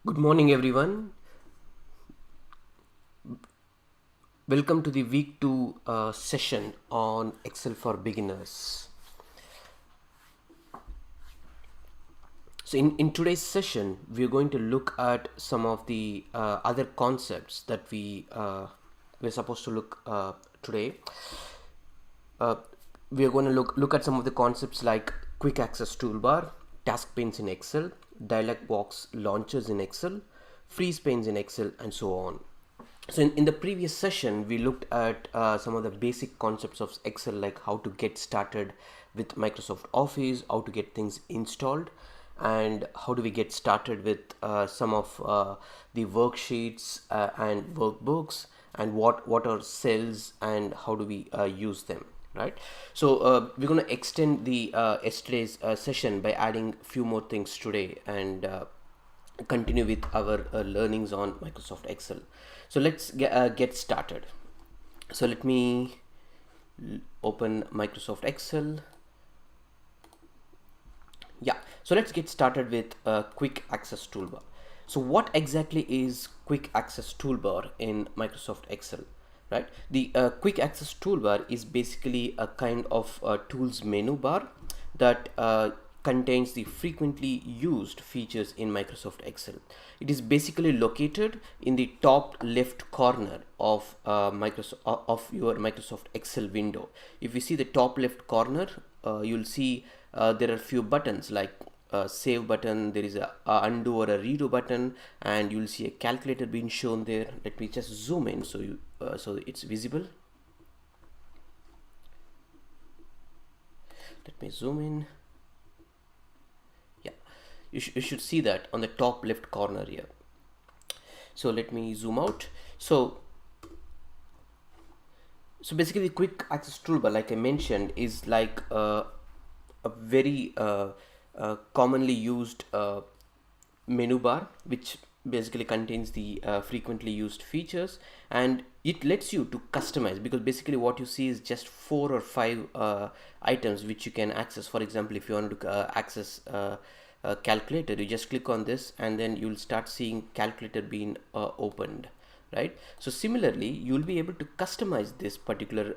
Good morning, everyone. Welcome to the week 2 session on Excel for beginners. So, in today's session, we're going to look at some of the other concepts that we're supposed to look today. Uh, we are going to look at some of the concepts like quick access toolbar, task panes in Excel, dialog box launchers in Excel, freeze panes in Excel, and so on. So in the previous session, we looked at some of the basic concepts of Excel, like how to get started with Microsoft Office, how to get things installed, and how do we get started with some of the worksheets and workbooks, and what are cells and how do we use them, right? So we're going to extend the yesterday's session by adding a few more things today and continue with our learnings on Microsoft Excel. So let's get started. So let me open Microsoft Excel. Yeah, so let's get started with quick access toolbar. So what exactly is quick access toolbar in Microsoft Excel, right? The quick access toolbar is basically a kind of tools menu bar that contains the frequently used features in Microsoft Excel. It is basically located in the top left corner of of your Microsoft Excel window. If you see the top left corner, you'll see there are few buttons like save button, there is a undo or a redo button, and you'll see a calculator being shown there. Let me just zoom in so it's visible. Let me zoom in. Yeah, you should see that on the top left corner here. So let me zoom out. So basically, the quick access toolbar, like I mentioned, is like a very commonly used menu bar, which basically contains the frequently used features, and it lets you to customize, because basically what you see is just 4 or 5 items which you can access. For example, if you want to access calculator, you just click on this and then you'll start seeing calculator being opened, right? So similarly, you'll be able to customize this particular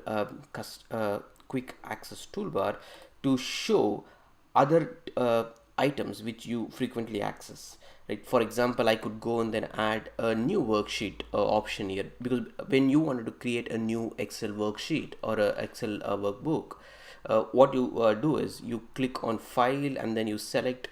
quick access toolbar to show other items which you frequently access, right? For example, I could go and then add a new worksheet option here, because when you wanted to create a new Excel worksheet or a Excel workbook, what you do is you click on file and then you select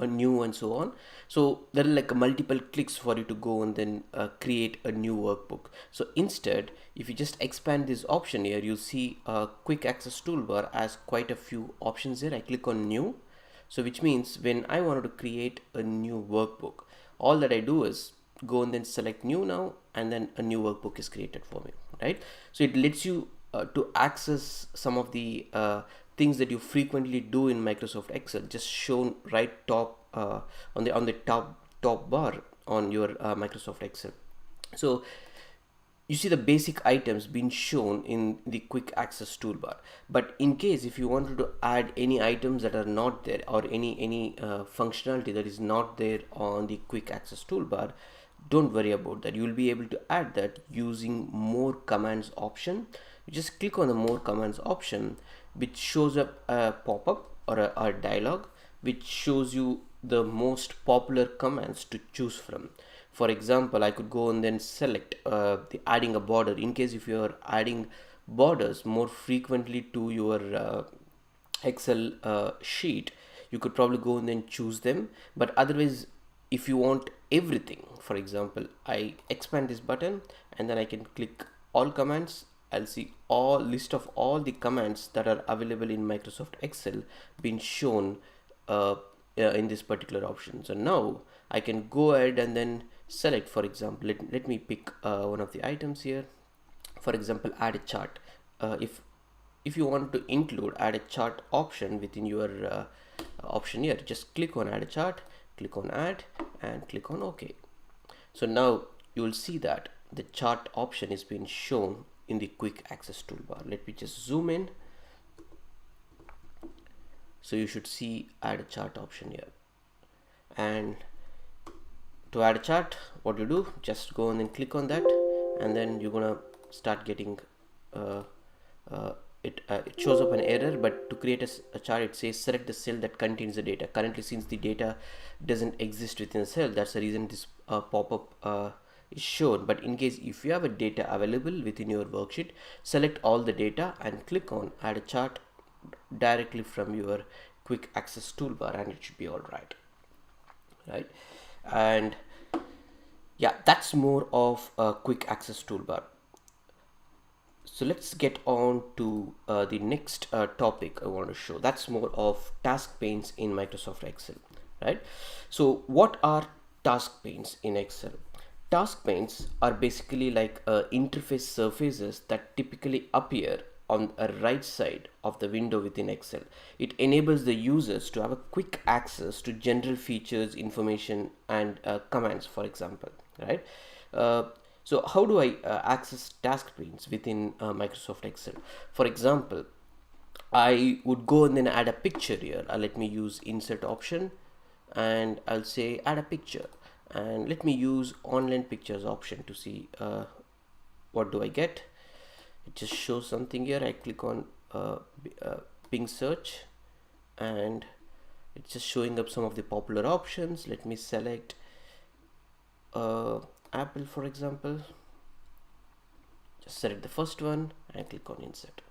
new and so on. So there are like multiple clicks for you to go and then create a new workbook. So instead, if you just expand this option here, you see a quick access toolbar has quite a few options here. I click on new, so which means when I wanted to create a new workbook, all that I do is go and then select new now, and then a new workbook is created for me, right? So it lets you to access some of the things that you frequently do in Microsoft Excel, just shown right top on the top bar on your Microsoft Excel. So you see the basic items being shown in the quick access toolbar. But in case if you wanted to add any items that are not there, or any functionality that is not there on the quick access toolbar, don't worry about that. You will be able to add that using more commands option. You just click on the more commands option, which shows up a pop-up or a dialog which shows you the most popular commands to choose from. For example, I could go and then select the adding a border. In case if you are adding borders more frequently to your Excel sheet, you could probably go and then choose them. But otherwise, if you want everything, for example, I expand this button and then I can click all commands. I'll see all list of all the commands that are available in Microsoft Excel being shown in this particular option. So now I can go ahead and then select, for example, let me pick one of the items here. For example, add a chart. If you want to include add a chart option within your option here, just click on add a chart, click on add, and click on OK. So now you will see that the chart option is being shown in the quick access toolbar. Let me just zoom in. So you should see add a chart option here, and to add a chart, what you do, just go and then click on that, and then you're gonna start getting uh, it shows up an error, but to create a chart, it says select the cell that contains the data. Currently, since the data doesn't exist within the cell, that's the reason this pop-up is shown. But in case if you have a data available within your worksheet, select all the data and click on add a chart directly from your quick access toolbar, and it should be all right. And yeah, that's more of a quick access toolbar. So let's get on to the next topic I want to show. That's more of task panes in Microsoft Excel, right? So what are task panes in Excel? Task panes are basically like interface surfaces that typically appear on a right side of the window within Excel. It enables the users to have a quick access to general features, information, and commands, for example, right? So how do I access task panes within Microsoft Excel? For example, I would go and then add a picture here. Let me use insert option, and I'll say add a picture, and let me use online pictures option to see what do I get. It just shows something here. I click on Bing search, and it's just showing up some of the popular options. Let me select Apple, for example. Just select the first one and click on insert.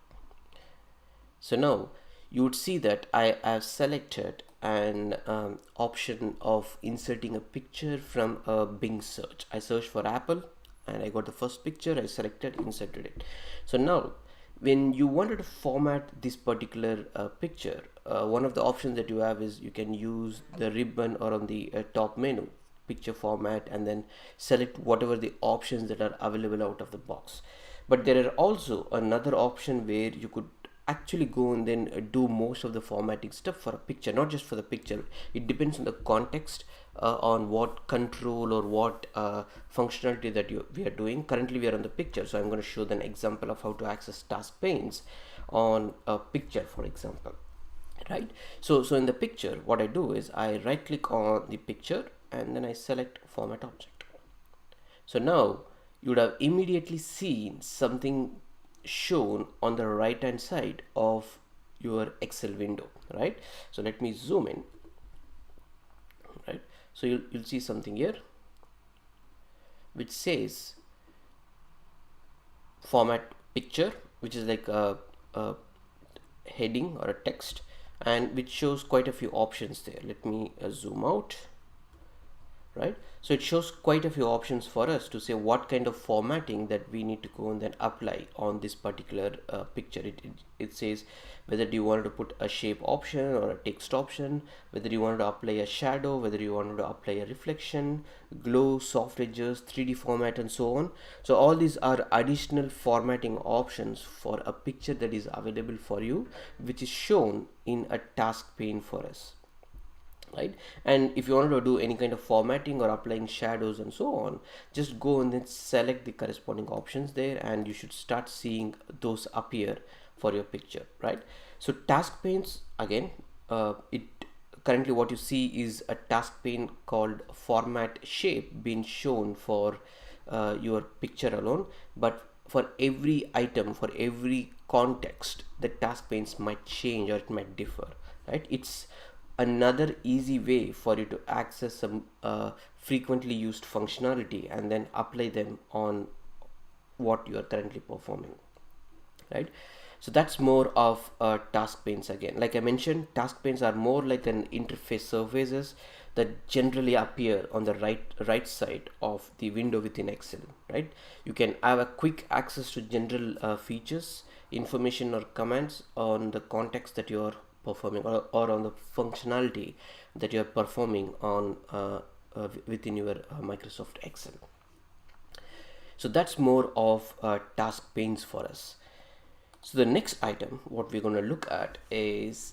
So now you would see that I have selected an option of inserting a picture from a Bing search. I searched for Apple and I got the first picture. I selected, inserted it. So now when you wanted to format this particular picture, one of the options that you have is you can use the ribbon or on the top menu, picture format, and then select whatever the options that are available out of the box. But there are also another option where you could actually go and then do most of the formatting stuff for a picture, not just for the picture. It depends on the context, on what control or what functionality that we are doing. Currently we are on the picture, so I'm going to show an example of how to access task panes on a picture, for example, right? So in the picture, what I do is I right click on the picture and then I select format object. So now you would have immediately seen something shown on the right hand side of your Excel window, right? So let me zoom in, right? So you'll see something here which says format picture, which is like a heading or a text, and which shows quite a few options there. Let me zoom out, right? So it shows quite a few options for us to say what kind of formatting that we need to go and then apply on this particular picture. It says whether you wanted to put a shape option or a text option, whether you wanted to apply a shadow, whether you wanted to apply a reflection, glow, soft edges, 3D format, and so on. So all these are additional formatting options for a picture that is available for you, which is shown in a task pane for us, right? And if you wanted to do any kind of formatting or applying shadows and so on, just go and then select the corresponding options there, and you should start seeing those appear for your picture, right? So task panes, again, it currently what you see is a task pane called format shape being shown for your picture alone, but for every item, for every context, the task panes might change or it might differ, right? It's another easy way for you to access some frequently used functionality and then apply them on what you are currently performing, right? So that's more of task panes. Again, like I mentioned, task panes are more like an interface surfaces that generally appear on the right side of the window within Excel, right? You can have a quick access to general features, information, or commands on the context that you are performing, or on the functionality that you are performing on within your Microsoft Excel. So that's more of task panes for us. So the next item, what we're going to look at is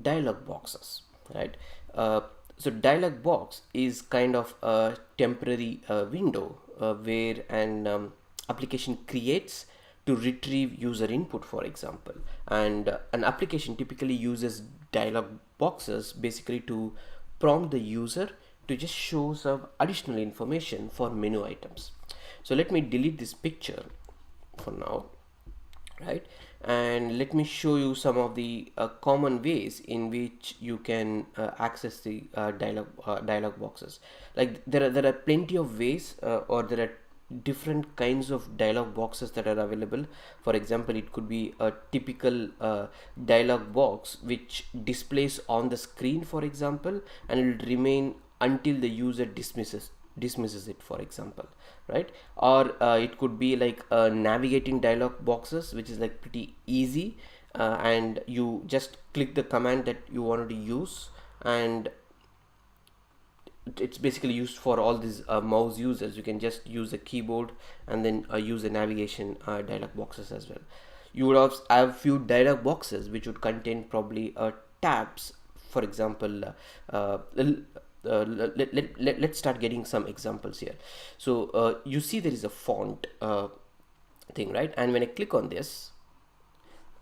dialog boxes, right? So dialog box is kind of a temporary window where an application creates to retrieve user input, for example, and an application typically uses dialog boxes basically to prompt the user to just show some additional information for menu items. So let me delete this picture for now, right? And let me show you some of the common ways in which you can access the dialog boxes. Like there are plenty of ways, or there are different kinds of dialog boxes that are available. For example, it could be a typical dialog box which displays on the screen, for example, and it will remain until the user dismisses it, for example, right? Or it could be like navigating dialog boxes, which is like pretty easy, and you just click the command that you wanted to use, and it's basically used for all these mouse users. You can just use a keyboard and then use the navigation dialog boxes as well. You would have few dialog boxes which would contain probably tabs. For example, let's start getting some examples here. So you see there is a font thing, right? And when I click on this,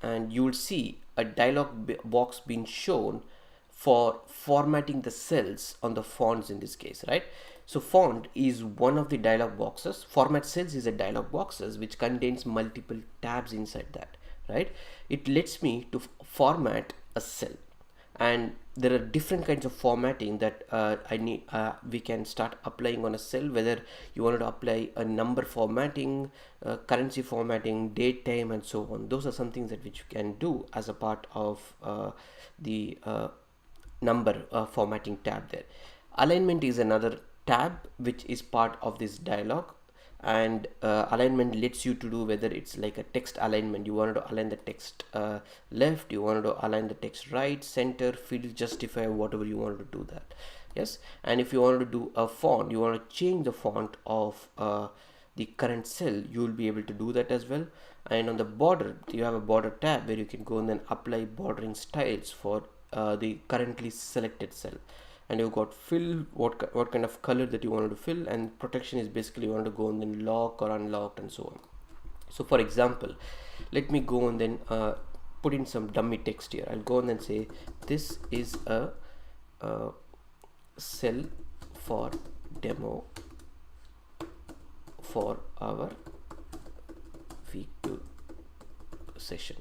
and you will see a dialog box being shown for formatting the cells on the fonts in this case, right? So font is one of the dialog boxes. Format cells is a dialog boxes which contains multiple tabs inside that, right? It lets me to format a cell, and there are different kinds of formatting that we can start applying on a cell, whether you wanted to apply a number formatting, currency formatting, date, time, and so on. Those are some things that which you can do as a part of the number formatting tab there. Alignment is another tab which is part of this dialog, and alignment lets you to do whether it's like a text alignment. You wanted to align the text left, you wanted to align the text right, center, field, justify, whatever you wanted to do that. Yes, and if you wanted to do a font, you want to change the font of the current cell, you will be able to do that as well. And on the border, you have a border tab where you can go and then apply bordering styles for the currently selected cell. And you've got fill, what kind of color that you wanted to fill, and protection is basically you want to go and then lock or unlocked and so on. So for example, let me go and then put in some dummy text here. I'll go and then say this is a cell for demo for our week 2 session,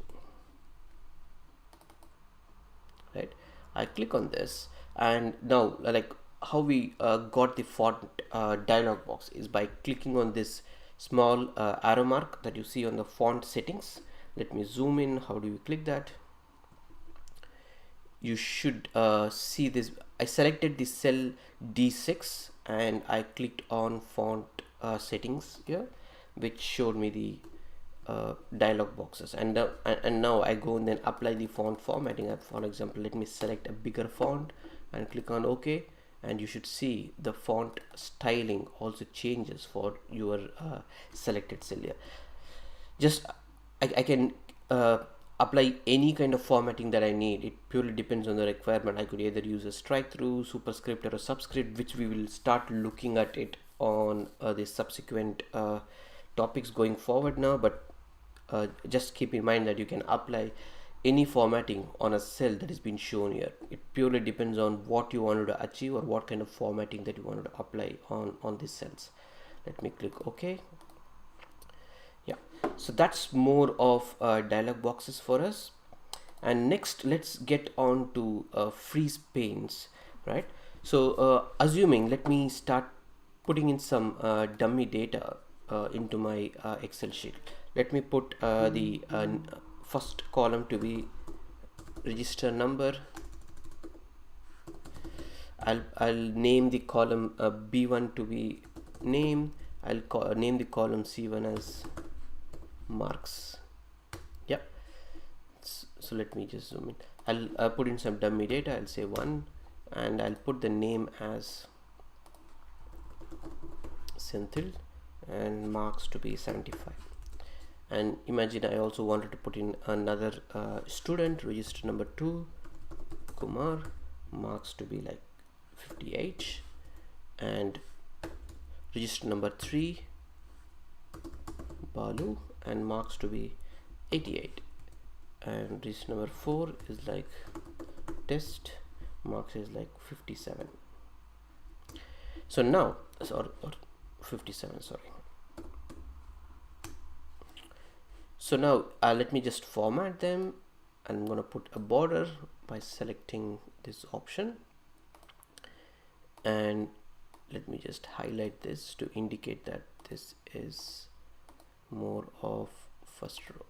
right? I click on this, and now like how we got the font dialog box is by clicking on this small arrow mark that you see on the font settings. Let me zoom in. How do you click that? You should see this. I selected the cell D6 and I clicked on font settings here, which showed me the dialog boxes, and now I go and then apply the font formatting. For example, let me select a bigger font and click on OK, and you should see the font styling also changes for your selected cell here. Just I can apply any kind of formatting that I need. It purely depends on the requirement. I could either use a strike through, superscript, or a subscript, which we will start looking at it on the subsequent topics going forward now. But just keep in mind that you can apply any formatting on a cell that is being shown here. It purely depends on what you wanted to achieve or what kind of formatting that you wanted to apply on these cells. Let me click OK. Yeah, so that's more of dialog boxes for us. And next, let's get on to freeze panes, right? So assuming, let me start putting in some dummy data into my Excel sheet. Let me put the first column to be register number. I'll name the column B1 to be name. I'll name the column C1 as marks. Yep. So let me just zoom in. I'll put in some dummy data. I'll say 1, and I'll put the name as Senthil and marks to be 75. And imagine I also wanted to put in another student, register number 2, Kumar, marks to be like 58, and register number 3, Balu, and marks to be 88, and register number 4 is like test, marks is like 57. So now, or 57, sorry. So now let me just format them. I'm going to put a border by selecting this option, and let me just highlight this to indicate that this is more of first row,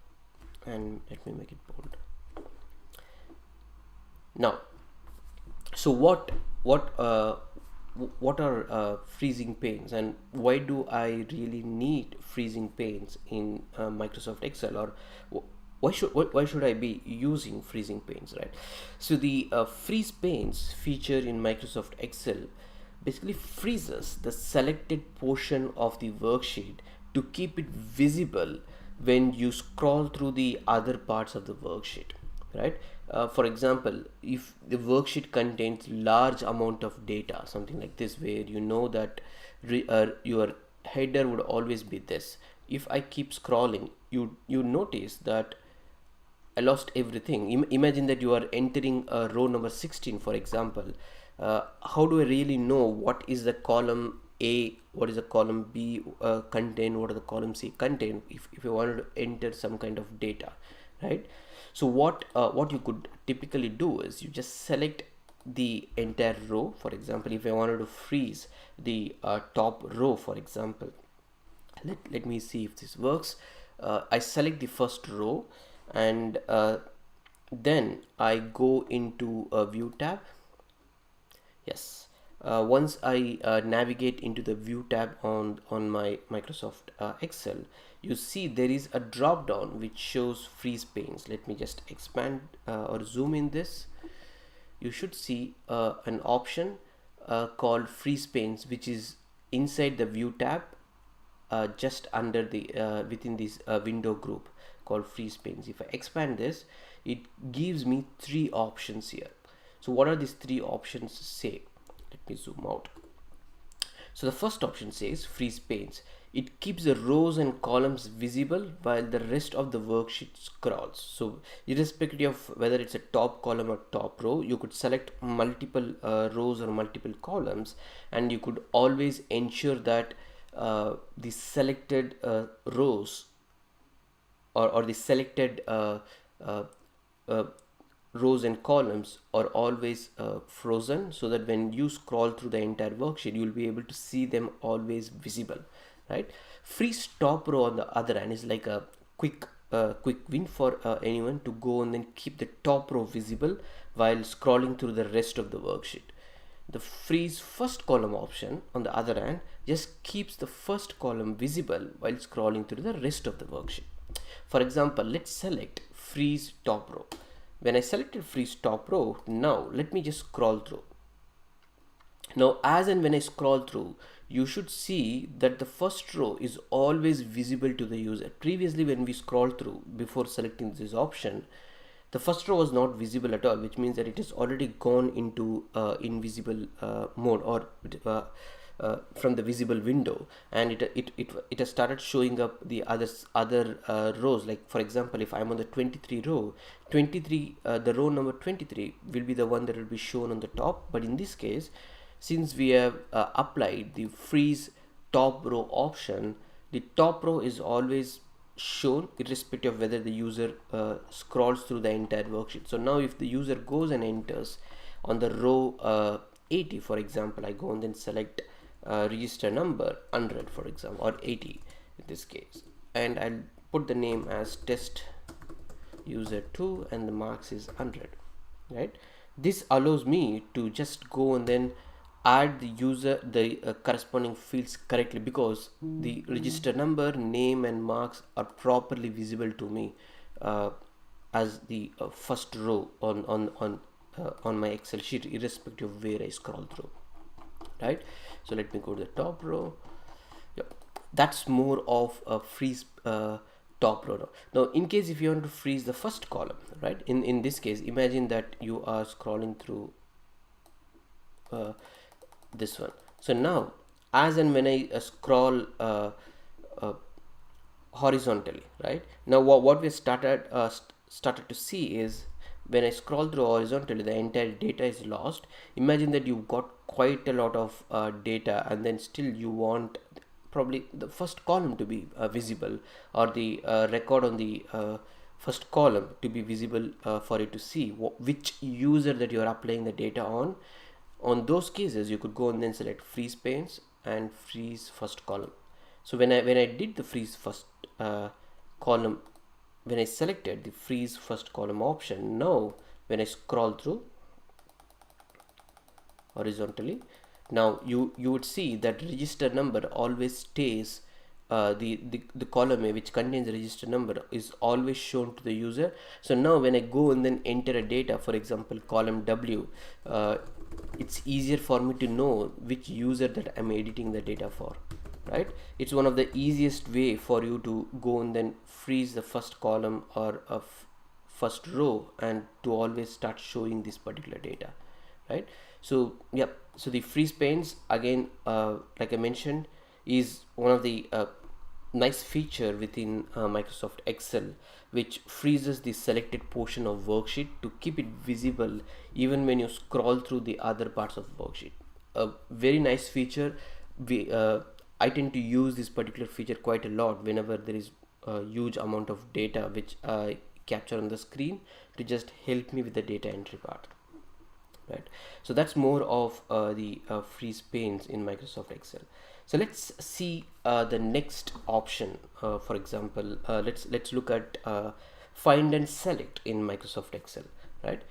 and let me make it bold. Now, so what are freezing panes, and why do I really need freezing panes in Microsoft Excel, or why should I be using freezing panes, right? So the freeze panes feature in Microsoft Excel basically freezes the selected portion of the worksheet to keep it visible when you scroll through the other parts of the worksheet, right? For example, if the worksheet contains large amount of data, something like this, where you know that your header would always be this. If I keep scrolling, you notice that I lost everything. Imagine that you are entering row number 16, for example. How do I really know what is the column A, what is the column B contain, what are the column C contain, if you wanted to enter some kind of data, right? So what you could typically do is you just select the entire row. For example, if I wanted to freeze the top row, for example, let me see if this works. I select the first row, and then I go into a view tab. Yes, once I navigate into the view tab on my Microsoft Excel, you see there is a drop down which shows freeze panes. Let me just expand or zoom in this. You should see an option called freeze panes, which is inside the view tab, just under the within this window group called freeze panes. If I expand this, it gives me three options here. So what are these three options say? Let me zoom out. So the first option says freeze panes. It keeps the rows and columns visible while the rest of the worksheet scrolls. So irrespective of whether it's a top column or top row, you could select multiple rows or multiple columns, and you could always ensure that the selected rows or the selected rows and columns are always frozen, so that when you scroll through the entire worksheet, you'll be able to see them always visible, right? Freeze top row, on the other hand, is like a quick win for anyone to go and then keep the top row visible while scrolling through the rest of the worksheet. The freeze first column option, on the other hand, just keeps the first column visible while scrolling through the rest of the worksheet. For example, let's select freeze top row. When I selected freeze top row, now let me just scroll through. Now, as and when I scroll through, you should see that the first row is always visible to the user. Previously, when we scroll through before selecting this option, the first row was not visible at all, which means that it has already gone into invisible mode, or from the visible window, and it has started showing up the other rows. Like for example, if I'm on the 23 row, 23 the row number 23 will be the one that will be shown on the top. But in this case, since we have applied the freeze top row option, the top row is always shown irrespective of whether the user scrolls through the entire worksheet. So now if the user goes and enters on the row 80, for example, I go and then select register number 100, for example, or 80 in this case, and I'll put the name as test user 2 and the marks is 100, right? This allows me to just go and then add the corresponding fields correctly, because the register number, name and marks are properly visible to me as the first row on my Excel sheet, irrespective of where I scroll through, right? So let me go to the top row. Yep. That's more of a freeze top row. Now in case if you want to freeze the first column, right, in this case, imagine that you are scrolling through this one. So now as and when I scroll horizontally, right, now what we started to see is when I scroll through horizontally, the entire data is lost. Imagine that you've got quite a lot of data, and then still you want probably the first column to be visible, or the record on the first column to be visible for you to see which user that you are applying the data on. On those cases, you could go and then select freeze panes and freeze first column. So when I did the freeze first column, when I selected the freeze first column option, now when I scroll through horizontally, now you would see that register number always stays, the column A which contains the register number is always shown to the user. So now when I go and then enter a data, for example column W, it's easier for me to know which user that I'm editing the data for, right? It's one of the easiest way for you to go and then freeze the first column or a first row, and to always start showing this particular data, right? So yeah, so the freeze panes again, like I mentioned, is one of the nice feature within Microsoft Excel, which freezes the selected portion of worksheet to keep it visible even when you scroll through the other parts of worksheet. A very nice feature. I tend to use this particular feature quite a lot whenever there is a huge amount of data which I capture on the screen, to just help me with the data entry part, right? So that's more of the freeze panes in Microsoft Excel. So let's see the next option. For example, let's look at find and select in Microsoft Excel, right?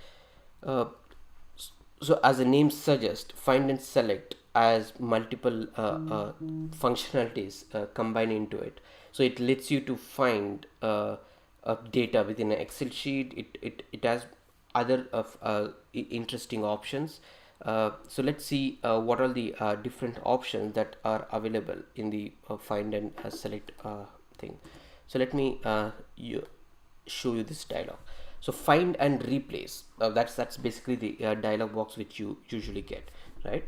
So as the name suggests, find and select as multiple functionalities combined into it. So it lets you to find data within an Excel sheet. It has other interesting options. So let's see what are the different options that are available in the find and select thing. So let me show you this dialog. So find and replace, that's basically the dialog box which you usually get, right?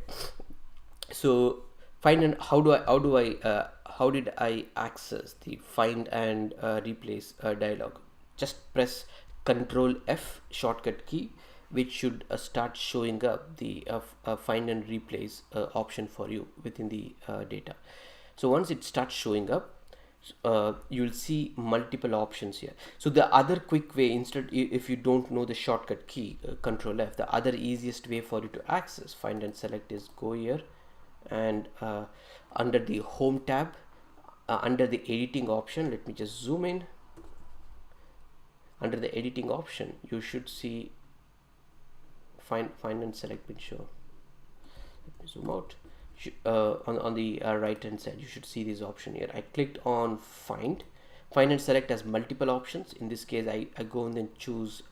So find and how did I access the find and replace dialog? Just press Control F shortcut key, which should start showing up the find and replace option for you within the data. So once it starts showing up, you'll see multiple options here. So the other quick way, instead if you don't know the shortcut key, Control F, the other easiest way for you to access find and select is go here, and under the home tab, under the editing option, let me just zoom in. Under the editing option, you should see find and select bin show. Let me zoom out. On the right hand side, you should see this option here. I clicked on find and select as multiple options. In this case, I go and then choose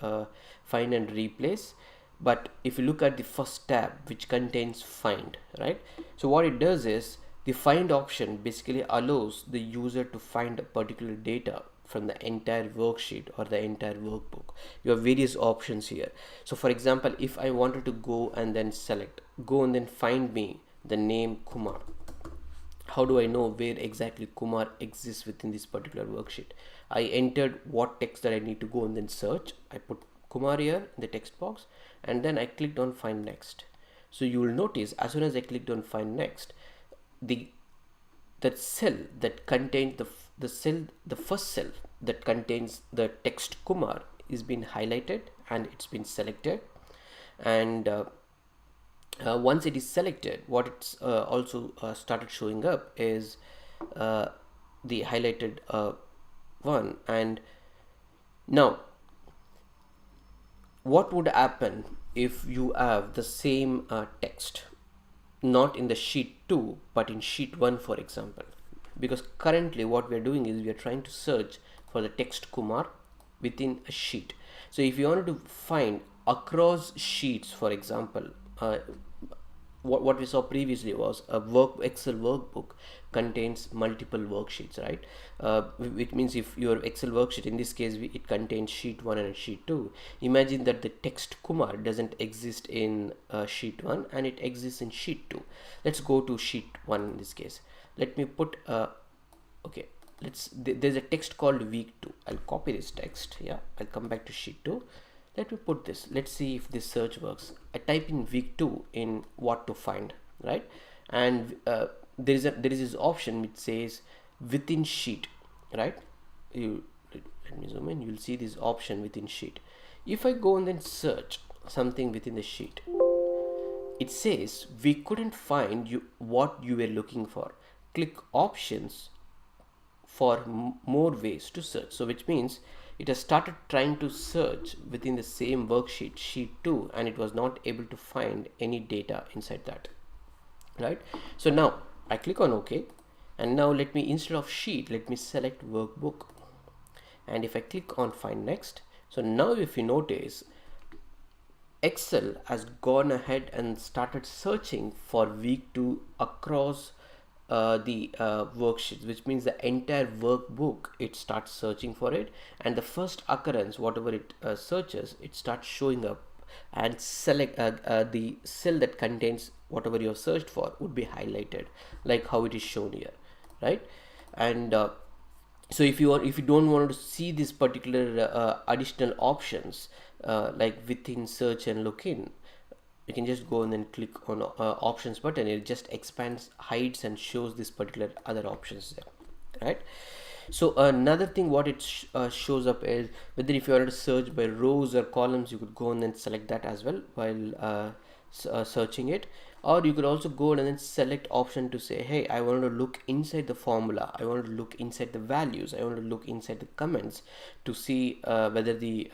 find and replace. But if you look at the first tab, which contains find, right? So what it does is, the find option basically allows the user to find a particular data from the entire worksheet or the entire workbook. You have various options here. So for example, if I wanted to go and then find me the name Kumar, how do I know where exactly Kumar exists within this particular worksheet? I entered what text that I need to go and then search. I put Kumar here in the text box, and then I clicked on find next. So you will notice, as soon as I clicked on find next, that cell that contains the first cell that contains the text Kumar is been highlighted and it's been selected. And once it is selected, what it's also started showing up is the highlighted one. And now what would happen if you have the same text not in the sheet 2 but in sheet 1, for example? Because currently what we are doing is we are trying to search for the text Kumar within a sheet. So if you wanted to find across sheets, for example, what we saw previously was a Excel workbook contains multiple worksheets, right? Which means if your Excel worksheet, in this case it contains sheet 1 and sheet 2, imagine that the text Kumar doesn't exist in sheet 1 and it exists in sheet 2. Let's go to sheet 1 in this case. Let me put okay, there's a text called week 2. I'll copy this text. Yeah, I'll come back to sheet 2. Let me put this. Let's see if this search works. I type in week 2 in what to find, right? And there is this option which says within sheet, right? You let me zoom in. You'll see this option within sheet. If I go and then search something within the sheet, it says we couldn't find you what you were looking for. Click options for more ways to search. So which means it has started trying to search within the same worksheet, sheet 2, and it was not able to find any data inside that, right? So now I click on OK, and now let me, instead of sheet, let me select workbook, and if I click on find next, so now if you notice, Excel has gone ahead and started searching for week 2 across the worksheets, which means the entire workbook, it starts searching for it, and the first occurrence, whatever it searches, it starts showing up, and select the cell that contains whatever you have searched for would be highlighted, like how it is shown here, right? And so if you don't want to see this particular additional options, like within search and look in, you can just go and then click on options button. It just expands, hides, and shows this particular other options there, right? So another thing what it shows up is whether if you wanted to search by rows or columns, you could go and then select that as well while searching it, or you could also go and then select option to say, hey, I want to look inside the formula, I want to look inside the values, I want to look inside the comments to see whether the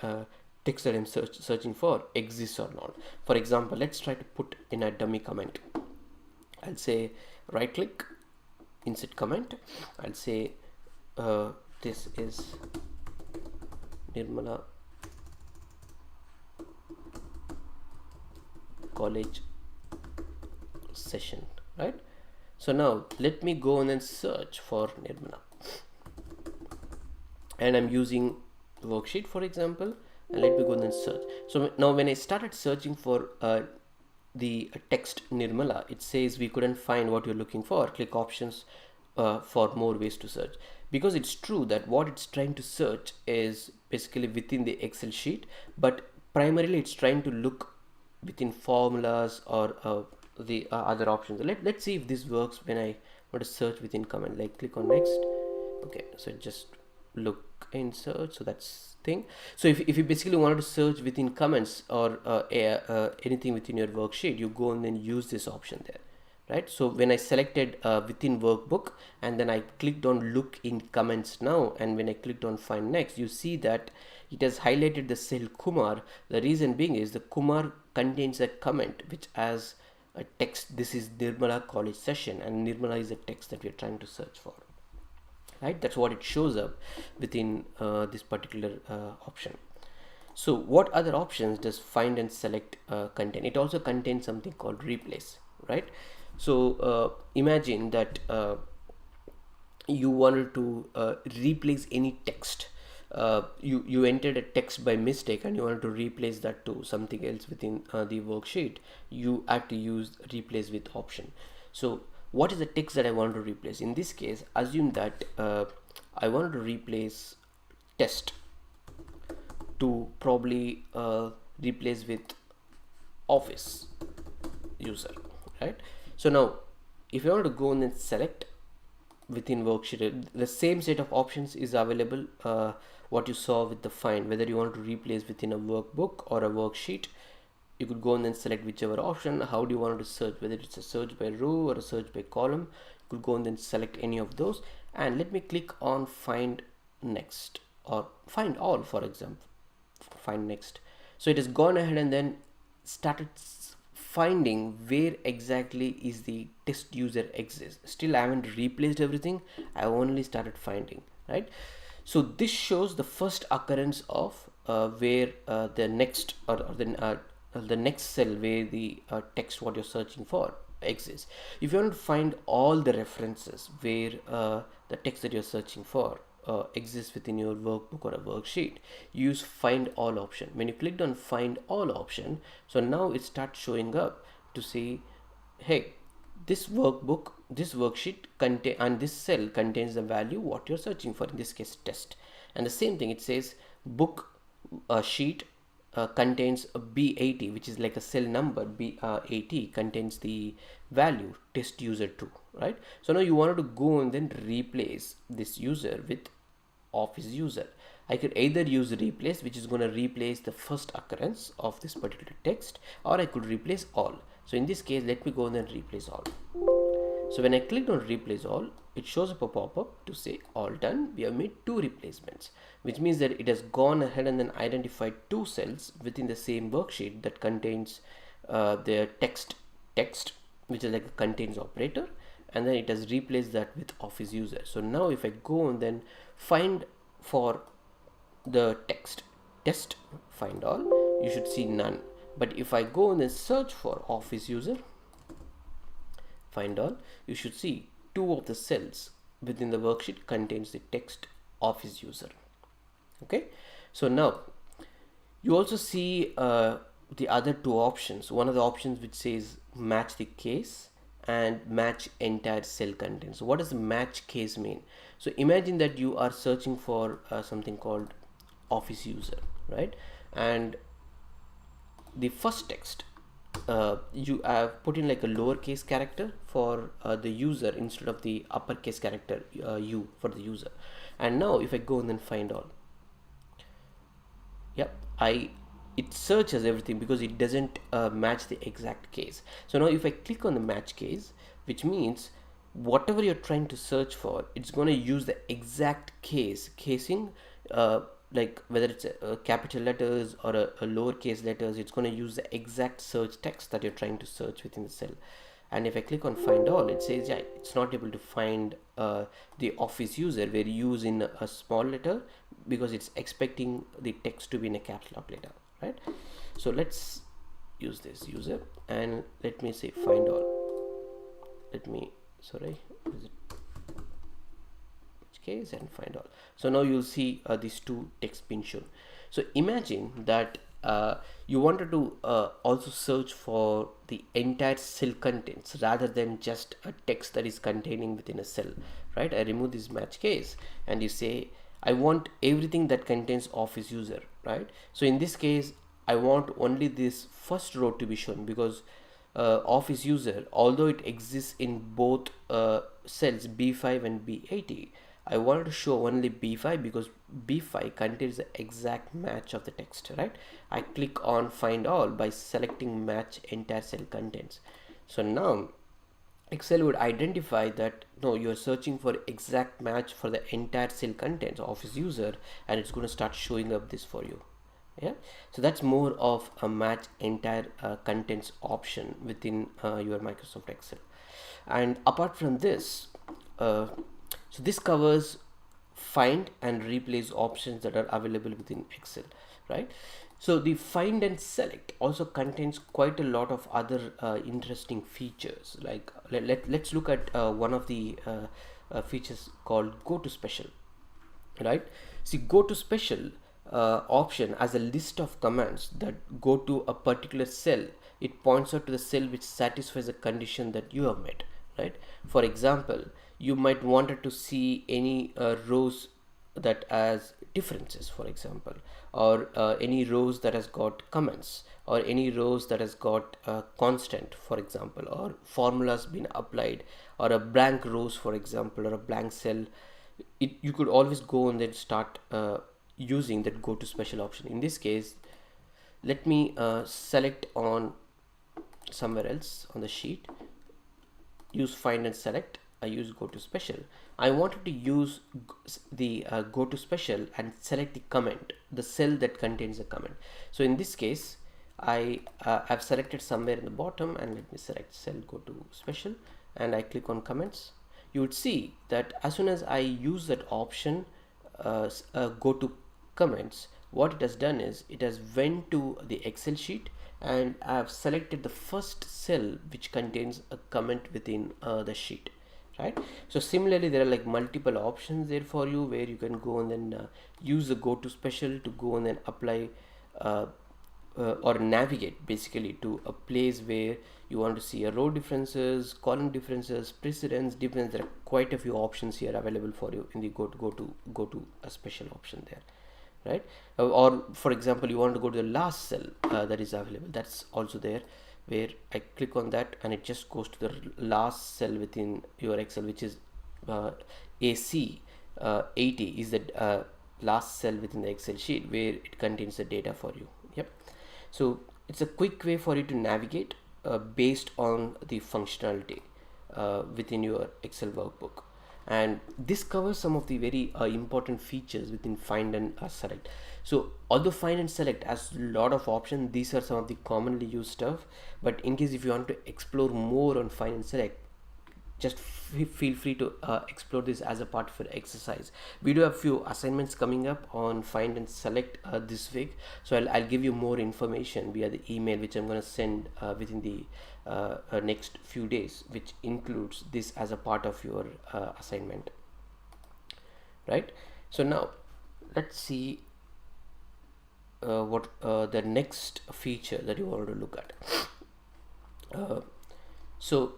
text that I'm searching for exists or not. For example, let's try to put in a dummy comment. I'll say right click, insert comment. I'll say this is Nirmala College session, right? So now let me go and then search for Nirmala, and I'm using worksheet for example, and let me go and then search. So now when I started searching for the text Nirmala, it says we couldn't find what you're looking for. Click options for more ways to search, because it's true that what it's trying to search is basically within the Excel sheet, but primarily it's trying to look within formulas or the other options. Let's see if this works when I want to search within comment. Like click on next. Okay, so just look in search, so that's thing. So if you basically wanted to search within comments or anything within your worksheet, you go and then use this option there, right? So when I selected within workbook, and then I clicked on look in comments now, and when I clicked on find next, you see that it has highlighted the cell Kumar. The reason being is the Kumar contains a comment which has a text. This is Nirmala College session, and Nirmala is the text that we're trying to search for, right? That's what it shows up within this particular option. So what other options does find and select contain? It also contains something called replace, right? So imagine that you wanted to replace any text. You entered a text by mistake and you wanted to replace that to something else within the worksheet. You have to use replace with option. So what is the text that I want to replace? In this case, assume that I wanted to replace test to probably replace with office user, right? So now if you want to go and then select within worksheet, the same set of options is available what you saw with the find. Whether you want to replace within a workbook or a worksheet, you could go and then select whichever option. How do you want to search, whether it's a search by row or a search by column, you could go and then select any of those. And let me click on find next or find all, for example, find next. So it has gone ahead and then started finding where exactly is the test user exists. Still I haven't replaced everything, I only started finding, right? So this shows the first occurrence of where the next or the next cell where the text what you're searching for exists. If you want to find all the references where the text that you're searching for exists within your workbook or a worksheet, use find all option. When you clicked on find all option, so now it starts showing up to say, hey, this workbook, this worksheet contain and this cell contains the value what you're searching for, in this case test. And the same thing, it says book sheet contains a B80, which is like a cell number. B80 contains the value test user 2, right? So now you wanted to go and then replace this user with office user. I could either use replace, which is going to replace the first occurrence of this particular text, or I could replace all. So in this case, let me go and then replace all. So when I click on replace all, it shows up a pop-up to say all done. We have made 2 replacements, which means that it has gone ahead and then identified 2 cells within the same worksheet that contains the text, which is like a contains operator, and then it has replaced that with office user. So now if I go and then find for the test, find all, you should see none. But if I go and then search for office user, find all, you should see 2 of the cells within the worksheet contains the text office user. Okay, so now you also see the other 2 options. One of the options which says match the case and match entire cell contents. So what does the match case mean? So imagine that you are searching for something called office user, right? And the first text, you have put in like a lowercase character for the user instead of the uppercase character U for the user. And now if I go and then find all, yep, it searches everything because it doesn't match the exact case. So now if I click on the match case, which means whatever you're trying to search for, it's going to use the exact casing, like whether it's capital letters or a lowercase letters, it's going to use the exact search text that you're trying to search within the cell. And if I click on find all, it says yeah, it's not able to find the office user where you use in a small letter because it's expecting the text to be in a caps lock letter, right? So let's use this user and let me say find all. Let me, sorry, is it case and find all. So now you'll see these 2 text being shown. So imagine that you wanted to also search for the entire cell contents rather than just a text that is containing within a cell, right? I remove this match case and you say I want everything that contains office user, right? So in this case I want only this first row to be shown because office user, although it exists in both cells B5 and B80, I wanted to show only B5 because B5 contains the exact match of the text, right? I click on find all by selecting match entire cell contents. So now Excel would identify that no, you're searching for exact match for the entire cell contents office user, and it's going to start showing up this for you. Yeah, so that's more of a match entire contents option within your Microsoft Excel. And apart from this, so this covers find and replace options that are available within Excel, right? So the find and select also contains quite a lot of other interesting features. Like let's look at one of the features called go to special, right? See, go to special option as a list of commands that go to a particular cell. It points out to the cell which satisfies a condition that you have met, right? For example, you might wanted to see any rows that has differences, for example, or any rows that has got comments, or any rows that has got constant, for example, or formulas been applied, or a blank rows, for example, or a blank cell. You could always go and then start using that go to special option. In this case, let me select on somewhere else on the sheet, use find and select. I use go to special. I wanted to use the go to special and select the comment, the cell that contains the comment. So in this case, I have selected somewhere in the bottom, and let me select cell go to special, and I click on comments. You would see that as soon as I use that option, go to comments, what it has done is it has went to the Excel sheet, and I have selected the first cell which contains a comment within the sheet, right? So similarly, there are like multiple options there for you where you can go and then use the go to special to go and then apply or navigate basically to a place where you want to see a row differences, column differences, precedence difference. There are quite a few options here available for you in the go to a special option there, right? Or for example, you want to go to the last cell that is available, that's also there, where I click on that and it just goes to the last cell within your Excel, which is AC 80 is the last cell within the Excel sheet where it contains the data for you. Yep. So it's a quick way for you to navigate based on the functionality within your Excel workbook. And this covers some of the very important features within find and select. So although find and select has a lot of options, these are some of the commonly used stuff, but in case if you want to explore more on find and select, just feel free to explore this as a part of your exercise. We do have few assignments coming up on find and select this week, so I'll give you more information via the email which I'm going to send within the next few days, which includes this as a part of your assignment, right? So now let's see what the next feature that you want to look at. So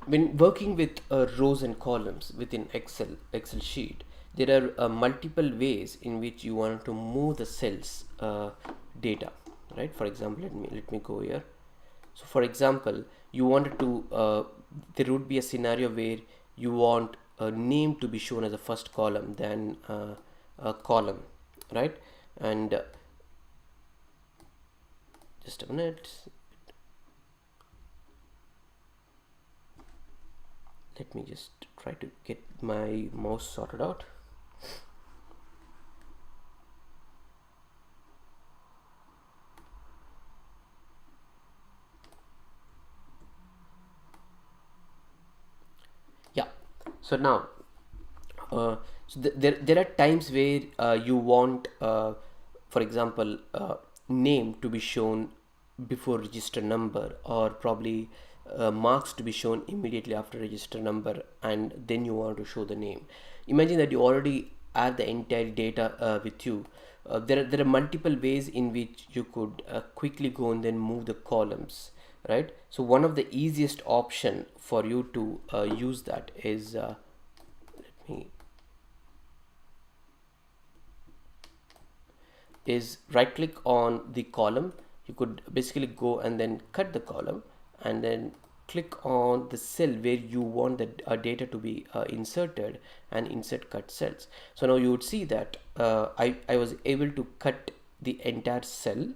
when working with rows and columns within Excel sheet, there are multiple ways in which you want to move the cells data, right? For example, let me go here. So for example, you wanted to there would be a scenario where you want a name to be shown as a first column, then a column, right? And just a minute, let me just try to get my mouse sorted out. Yeah, so now there are times where you want for example name to be shown before register number, or probably marks to be shown immediately after register number, and then you want to show the name. Imagine that you already have the entire data with you. There are multiple ways in which you could quickly go and then move the columns, right? So one of the easiest option for you to use that is let me is right click on the column. You could basically go and then cut the column and then click on the cell where you want the data to be inserted and insert cut cells. So now you would see that I was able to cut the entire cell,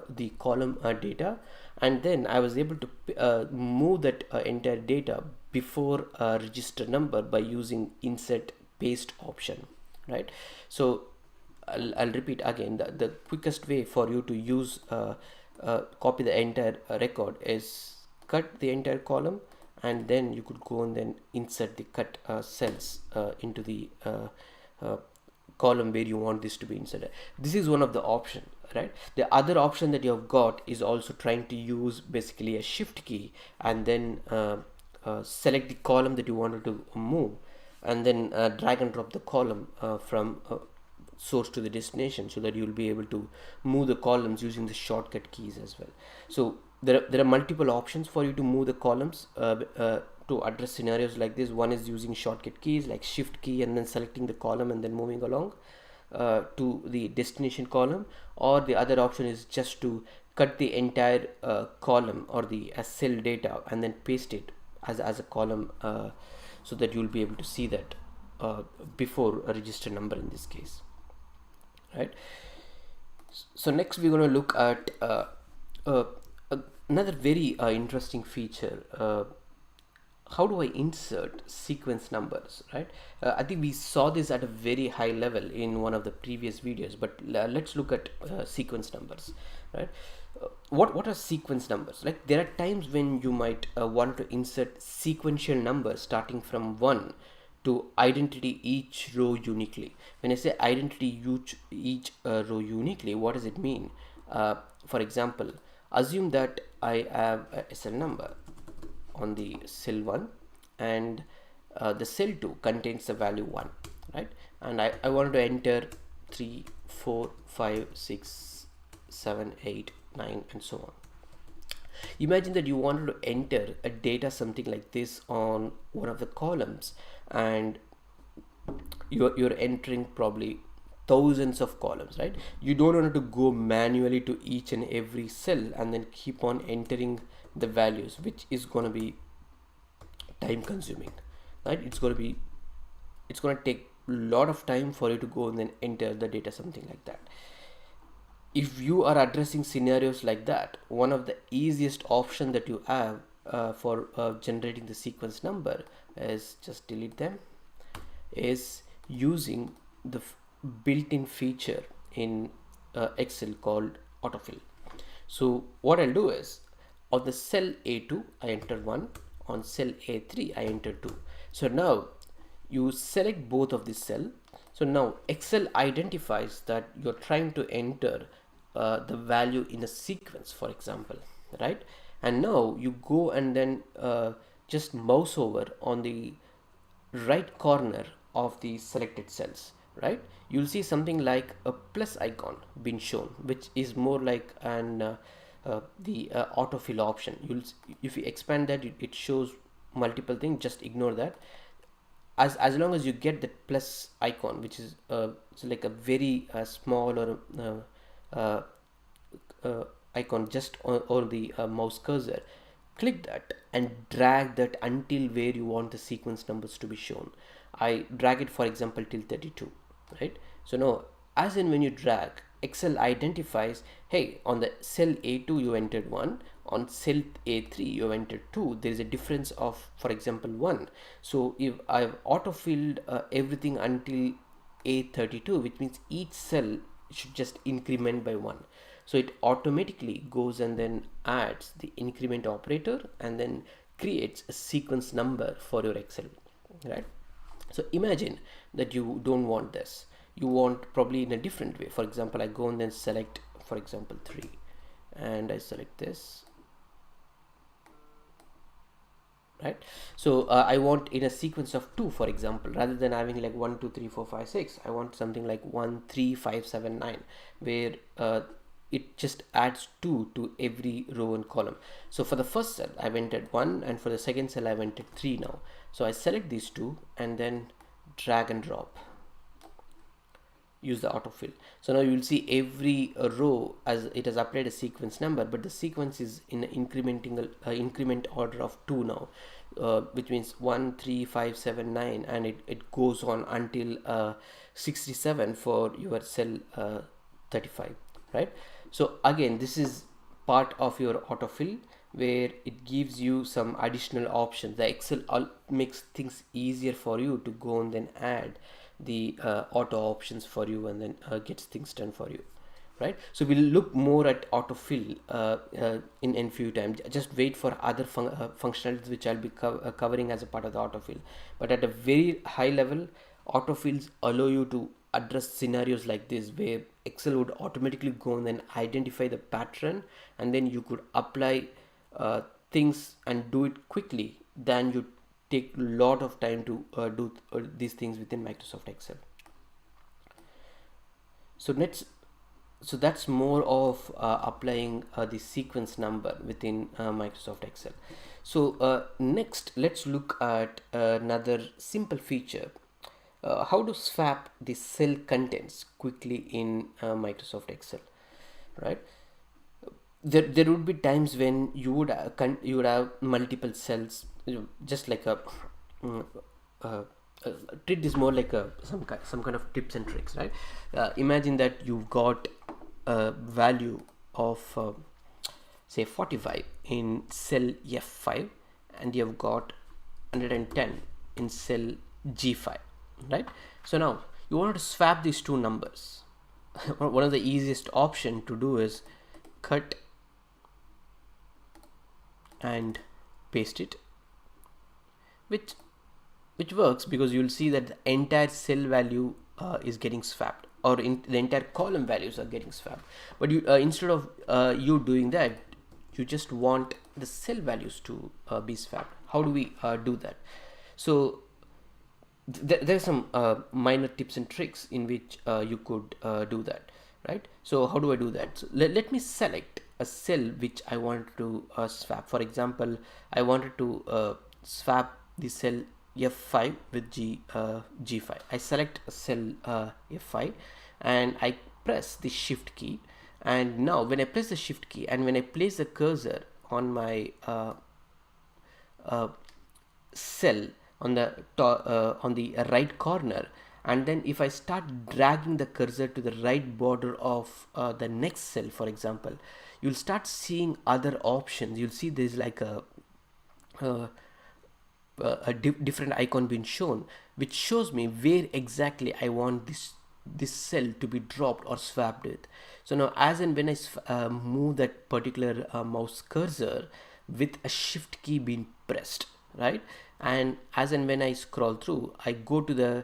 the column data, and then I was able to move that entire data before register number by using insert paste option, right? So I'll repeat again, the quickest way for you to use copy the entire record is cut the entire column, and then you could go and then insert the cut cells into the column where you want this to be inserted. This is one of the options, right? The other option that you have got is also trying to use basically a shift key and then select the column that you wanted to move, and then drag and drop the column from source to the destination, so that you'll be able to move the columns using the shortcut keys as well. So there are multiple options for you to move the columns to address scenarios like this. One is using shortcut keys like shift key and then selecting the column and then moving along to the destination column, or the other option is just to cut the entire column or the cell data and then paste it as a column, so that you'll be able to see that before a register number in this case, right? So next we're going to look at another very interesting feature. How do I insert sequence numbers, right? I think we saw this at a very high level in one of the previous videos, but let's look at sequence numbers, right? What are sequence numbers? Like, there are times when you might want to insert sequential numbers starting from 1 to identity each row uniquely. When I say identity each row uniquely, what does it mean? For example, assume that I have a cell number on the cell 1 and the cell 2 contains the value 1, right? And I want to enter 3, 4, 5, 6, 7, 8, 9 and so on. Imagine that you wanted to enter a data something like this on one of the columns, and you're entering probably thousands of columns, right? You don't want to go manually to each and every cell and then keep on entering the values, which is going to be time consuming, right? It's going to take a lot of time for you to go and then enter the data, something like that. If you are addressing scenarios like that, one of the easiest option that you have for generating the sequence number is just delete them, is using the built-in feature in Excel called AutoFill. So what I'll do is, on the cell A2 I enter 1, on cell A3 I enter 2. So now you select both of this cell. So now Excel identifies that you're trying to enter the value in a sequence, for example, right? And now you go and then just mouse over on the right corner of the selected cells, right? You'll see something like a plus icon being shown, which is more like an the autofill option. If you expand that, it shows multiple things. Just ignore that. As long as you get that plus icon, which is so like a very small or icon just on the mouse cursor, click that and drag that until where you want the sequence numbers to be shown. I drag it, for example, till 32, right? So now, as in when you drag, Excel identifies, hey, on the cell A2 you entered 1, on cell A3 you entered 2, there is a difference of, for example, 1. So if I've auto-filled everything until A32, which means each cell should just increment by 1. So it automatically goes and then adds the increment operator and then creates a sequence number for your Excel, right? So imagine that you don't want this. You want probably in a different way. For example, I go and then select, for example, 3, and I select this, right? So I want in a sequence of 2, for example, rather than having like 1 2 3 4 5 6, I want something like 1 3 5 7 9, where it just adds 2 to every row and column. So for the first cell I've entered 1, and for the second cell I've entered 3 now. So I select these two and then drag and drop, use the autofill. So now you will see every row as it has applied a sequence number, but the sequence is in incrementing increment order of 2 now, which means 1 3 5 7 9, and it goes on until 67 for your cell 35, right? So again, this is part of your autofill, where it gives you some additional options. The Excel makes things easier for you to go and then add the auto options for you, and then gets things done for you, right? So we'll look more at autofill in few times. Just wait for other functionalities which I'll be covering as a part of the autofill. But at a very high level, autofills allow you to address scenarios like this, where Excel would automatically go and then identify the pattern, and then you could apply things and do it quickly than you take a lot of time to do these things within Microsoft Excel. So that's more of applying the sequence number within Microsoft Excel. So next, let's look at another simple feature. How to swap the cell contents quickly in Microsoft Excel, right? There would be times when you would have multiple cells, just like a treat this more like some kind of tips and tricks, right? Imagine that you've got a value of say 45 in cell F5, and you've got 110 in cell G5, right? So now you want to swap these two numbers. One of the easiest option to do is cut and paste it, which works, because you'll see that the entire cell value is getting swapped, or the entire column values are getting swapped. But you instead of you doing that, you just want the cell values to be swapped. How do we do that? So there's some minor tips and tricks in which you could do that, right? So how do I do that? So let me select a cell which I want to swap. For example, I wanted to swap the cell F5 with G5. I select a cell F5, and I press the shift key. And now when I press the shift key and when I place the cursor on my cell on the right corner, and then if I start dragging the cursor to the right border of the next cell, for example, you'll start seeing other options. You'll see there's like uh, different icon being shown, which shows me where exactly I want this cell to be dropped or swapped with. So now as and when I move that particular mouse cursor with a shift key being pressed, right, and as and when I scroll through, I go to the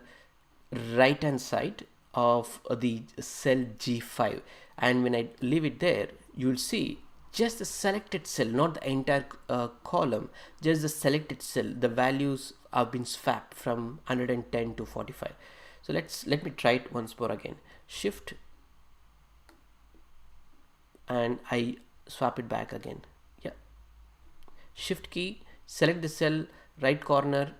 right hand side of the cell G5, and when I leave it there, you'll see just the selected cell, not the entire column, just the selected cell. The values have been swapped from 110 to 45. So let me try it once more again. Shift, and I swap it back again. Yeah, shift key, select the cell, right corner,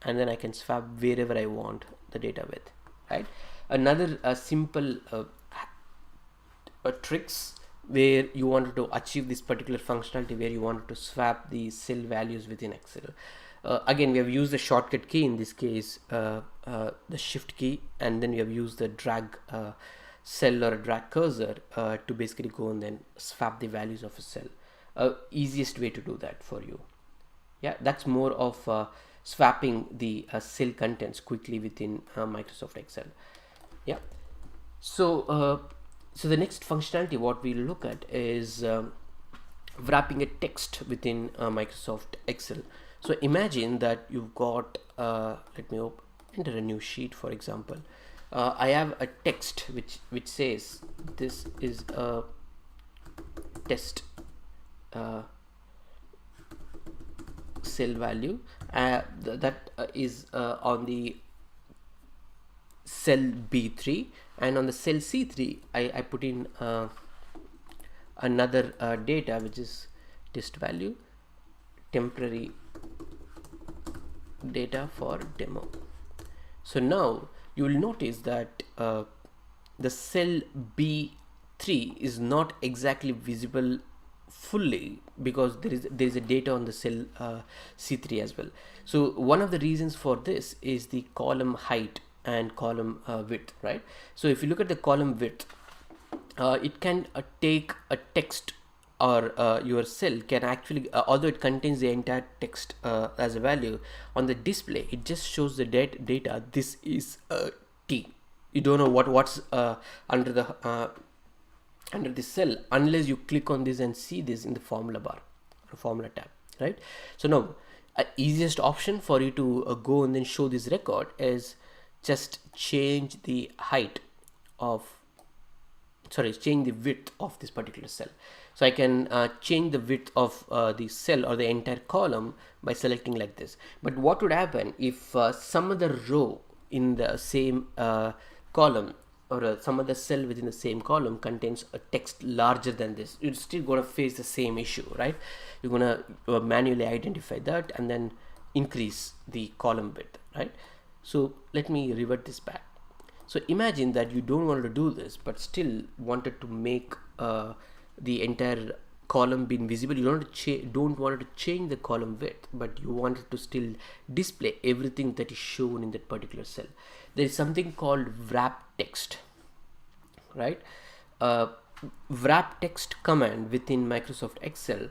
and then I can swap wherever I want the data with, right? Another simple tricks where you wanted to achieve this particular functionality, where you wanted to swap the cell values within Excel. Again, we have used the shortcut key, in this case the shift key, and then we have used the drag cell or a drag cursor to basically go and then swap the values of a cell. Easiest way to do that for you. Yeah, that's more of swapping the cell contents quickly within Microsoft Excel. Yeah, so so the next functionality what we'll look at is wrapping a text within Microsoft Excel. So imagine that you've got let me enter a new sheet, for example. I have a text which says this is a test cell value that is on the cell B3, and on the cell C3 I put in another data, which is test value, temporary data for demo. So now you will notice that the cell B3 is not exactly visible fully because there is a data on the cell C3 as well. So one of the reasons for this is the column height and column width, right? So if you look at the column width, it can take a text, or your cell can actually although it contains the entire text as a value, on the display it just shows the data this is a T. You don't know what's under the cell unless you click on this and see this in the formula bar or formula tab, right? So now easiest option for you to go and then show this record is just change the height of change the width of this particular cell. So I can change the width of the cell or the entire column by selecting like this. But what would happen if some other row in the same column, or some other cell within the same column contains a text larger than this? You're still going to face the same issue, right? You're going to manually identify that and then increase the column width, right? So let me revert this back. So imagine that you don't want to do this, but still wanted to make the entire column being visible. You don't want to change the column width, but you wanted to still display everything that is shown in that particular cell. There is something called wrap text, right? Wrap text command within Microsoft Excel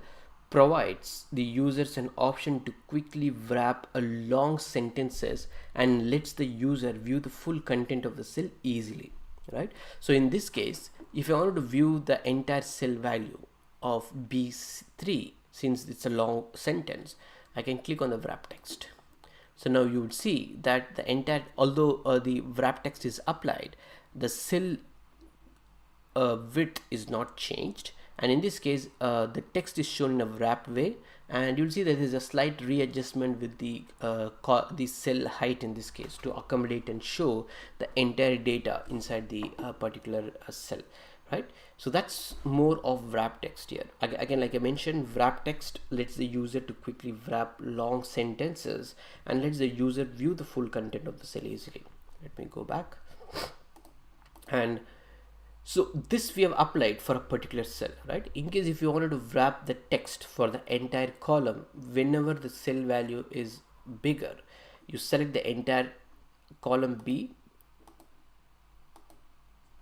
provides the users an option to quickly wrap a long sentences and lets the user view the full content of the cell easily, right? So in this case, if I wanted to view the entire cell value of B3, since it's a long sentence, I can click on the wrap text. So now you would see that the entire, although the wrap text is applied, the cell width is not changed, and in this case the text is shown in a wrapped way, and you'll see that there is a slight readjustment with the cell height in this case to accommodate and show the entire data inside the particular cell, right? So that's more of wrap text here. Again, like I mentioned, wrap text lets the user to quickly wrap long sentences and lets the user view the full content of the cell easily. Let me go back. And so this we have applied for a particular cell, right? In case if you wanted to wrap the text for the entire column, whenever the cell value is bigger, you select the entire column B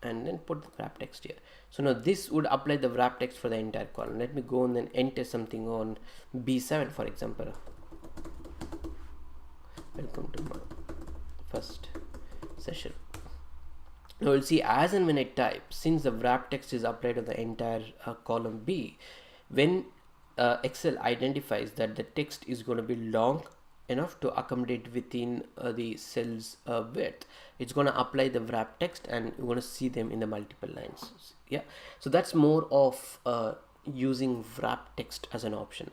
and then put the wrap text here. So now this would apply the wrap text for the entire column. Let me go and then enter something on B7, for example. Welcome to my first session. Now you'll see, as and when I type, since the wrap text is applied to the entire column B, when Excel identifies that the text is going to be long enough to accommodate within the cell's width, it's going to apply the wrap text and you're going to see them in the multiple lines. Yeah, so that's more of using wrap text as an option.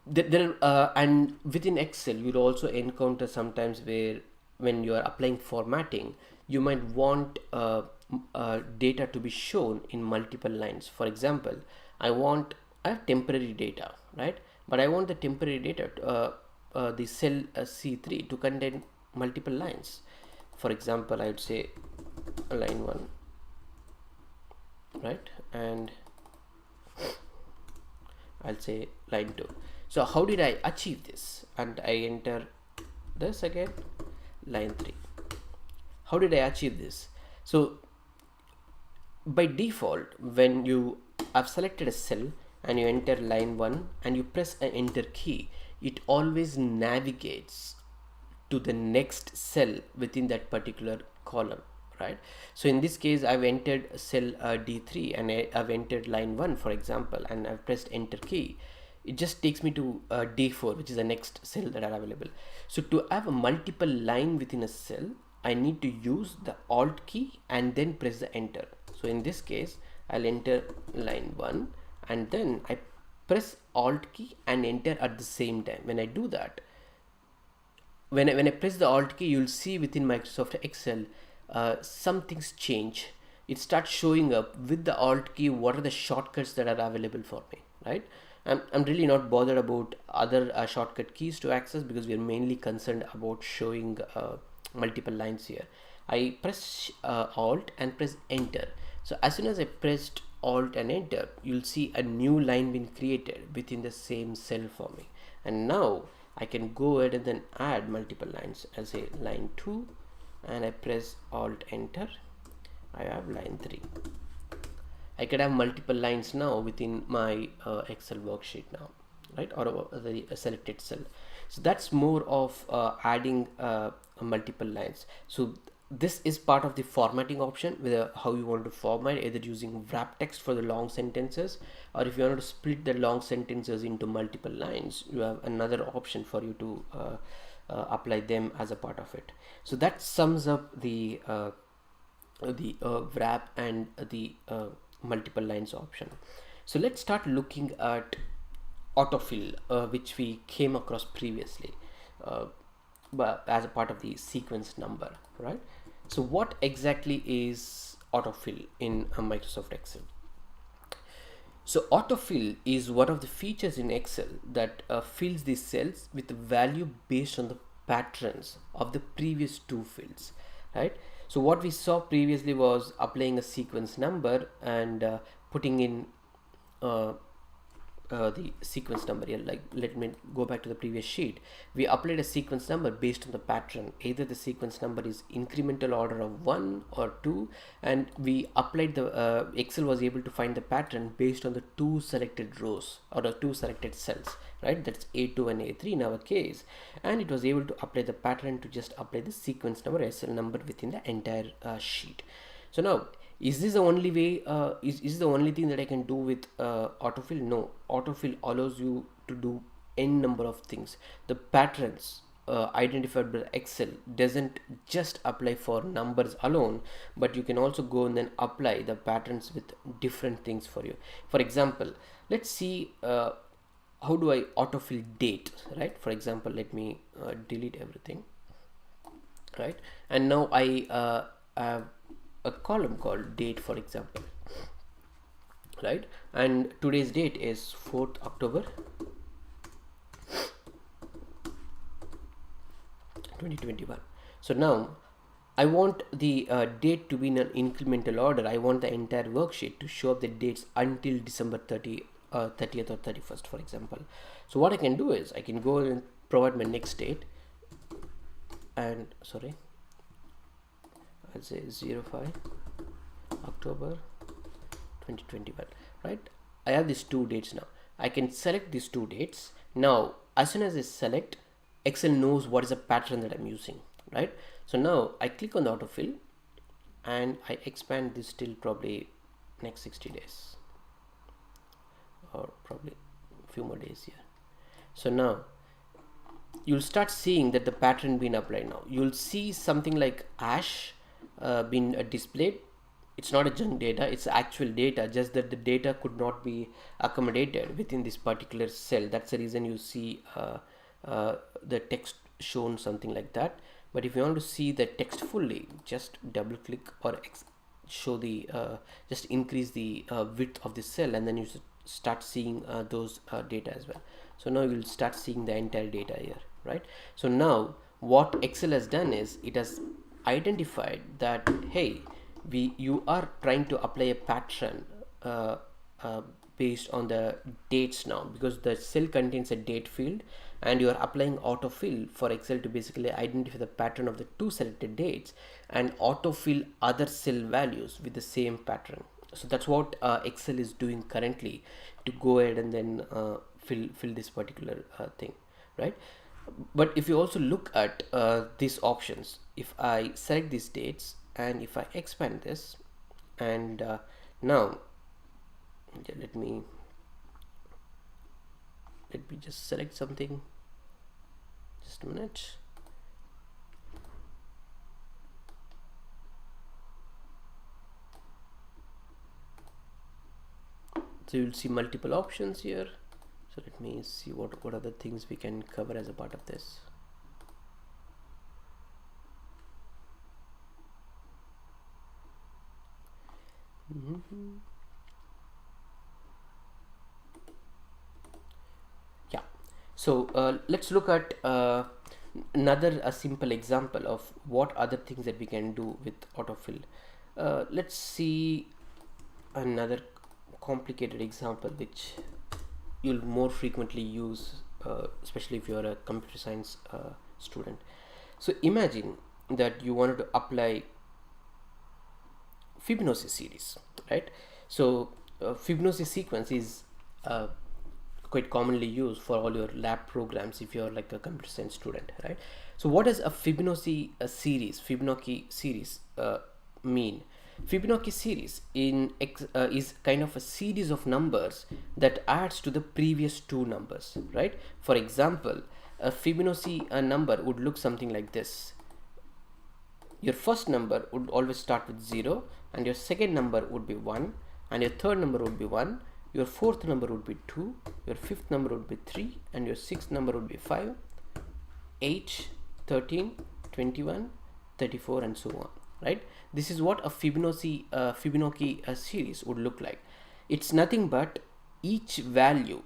And within Excel you'll also encounter sometimes where when you are applying formatting, you might want data to be shown in multiple lines. For example, I have temporary data, right? But I want the temporary data the cell C3 to contain multiple lines. For example, I would say line 1, right? And I'll say line 2. So how did I achieve this? And I enter this again, line 3. How did I achieve this? So by default, when you have selected a cell and you enter line 1 and you press an enter key, it always navigates to the next cell within that particular column, right? So in this case, I've entered cell D3 and I've entered line 1, for example, and I've pressed enter key. It just takes me to D4, which is the next cell that are available. So to have a multiple line within a cell, I need to use the Alt key and then press the enter. So in this case, I'll enter line 1 and then I press Alt key and enter at the same time. When I do that, when I press the Alt key, you'll see within Microsoft Excel some things change. It starts showing up with the Alt key what are the shortcuts that are available for me, right? I'm really not bothered about other shortcut keys to access because we are mainly concerned about showing multiple lines here. I press Alt and press enter. So as soon as I pressed Alt and enter, you'll see a new line being created within the same cell for me. And now I can go ahead and then add multiple lines. I'll say line 2 and I press Alt enter. I have line 3. I could have multiple lines now within my Excel worksheet now, right? Or the selected cell. So that's more of adding multiple lines. So this is part of the formatting option, whether how you want to format, either using wrap text for the long sentences, or if you want to split the long sentences into multiple lines, you have another option for you to apply them as a part of it. So that sums up the wrap and the multiple lines option. So let's start looking at AutoFill, which we came across previously, but as a part of the sequence number, right? So what exactly is AutoFill in Microsoft Excel? So AutoFill is one of the features in Excel that fills these cells with a value based on the patterns of the previous two fields, right? So what we saw previously was applying a sequence number and putting in the sequence number here. Like, let me go back to the previous sheet. We applied a sequence number based on the pattern. Either the sequence number is incremental order of 1 or 2, and we applied the Excel was able to find the pattern based on the two selected rows or the two selected cells, right? That's A2 and A3 in our case, and it was able to apply the pattern to just apply the sequence number, SL number, within the entire sheet. So now, is this the only way, is the only thing that I can do with AutoFill? No, AutoFill allows you to do n number of things. The patterns identified by Excel doesn't just apply for numbers alone, but you can also go and then apply the patterns with different things for you. For example, let's see how do I AutoFill date, right? For example, let me delete everything, right? And now I have a column called date, for example, right? And today's date is 4th October 2021. So now I want the date to be in an incremental order. I want the entire worksheet to show up the dates until December 30th or 31st, for example. So what I can do is I can go and provide my next date, and sorry, I'll say 05 October 2021, right? I have these two dates now. I can select these two dates. Now, as soon as I select, Excel knows what is the pattern that I'm using, right? So now I click on the autofill and I expand this till probably next 60 days or probably a few more days here. So now you'll start seeing that the pattern being applied now. You'll see something like ash being displayed. It's not a junk data, it's actual data, just that the data could not be accommodated within this particular cell. That's the reason you see the text shown something like that. But if you want to see the text fully, just double click or show the just increase the width of the cell, and then you start seeing those data as well. So now you'll start seeing the entire data here, right? So now what Excel has done is it has identified that, hey, you are trying to apply a pattern based on the dates now, because the cell contains a date field, and you are applying autofill for Excel to basically identify the pattern of the two selected dates and autofill other cell values with the same pattern. So that's what Excel is doing currently to go ahead and then fill this particular thing, right? But if you also look at these options, if I select these dates and if I expand this, and now let me just select something, just a minute. So you'll see multiple options here. So let me see what are the things we can cover as a part of this. Yeah, so let's look at another simple example of what other things that we can do with autofill. Let's see another complicated example which you'll more frequently use, especially if you're a computer science student. So imagine that you wanted to apply Fibonacci series, right? So Fibonacci sequence is quite commonly used for all your lab programs if you're like a computer science student, right? So what does a Fibonacci series mean? Fibonacci series is kind of a series of numbers that adds to the previous two numbers, right? For example, a Fibonacci number would look something like this. Your first number would always start with 0, and your second number would be 1, and your third number would be 1, your fourth number would be 2, your fifth number would be 3, and your sixth number would be 5, 8, 13, 21, 34, and so on, right? This is what a Fibonacci series would look like. It's nothing but each value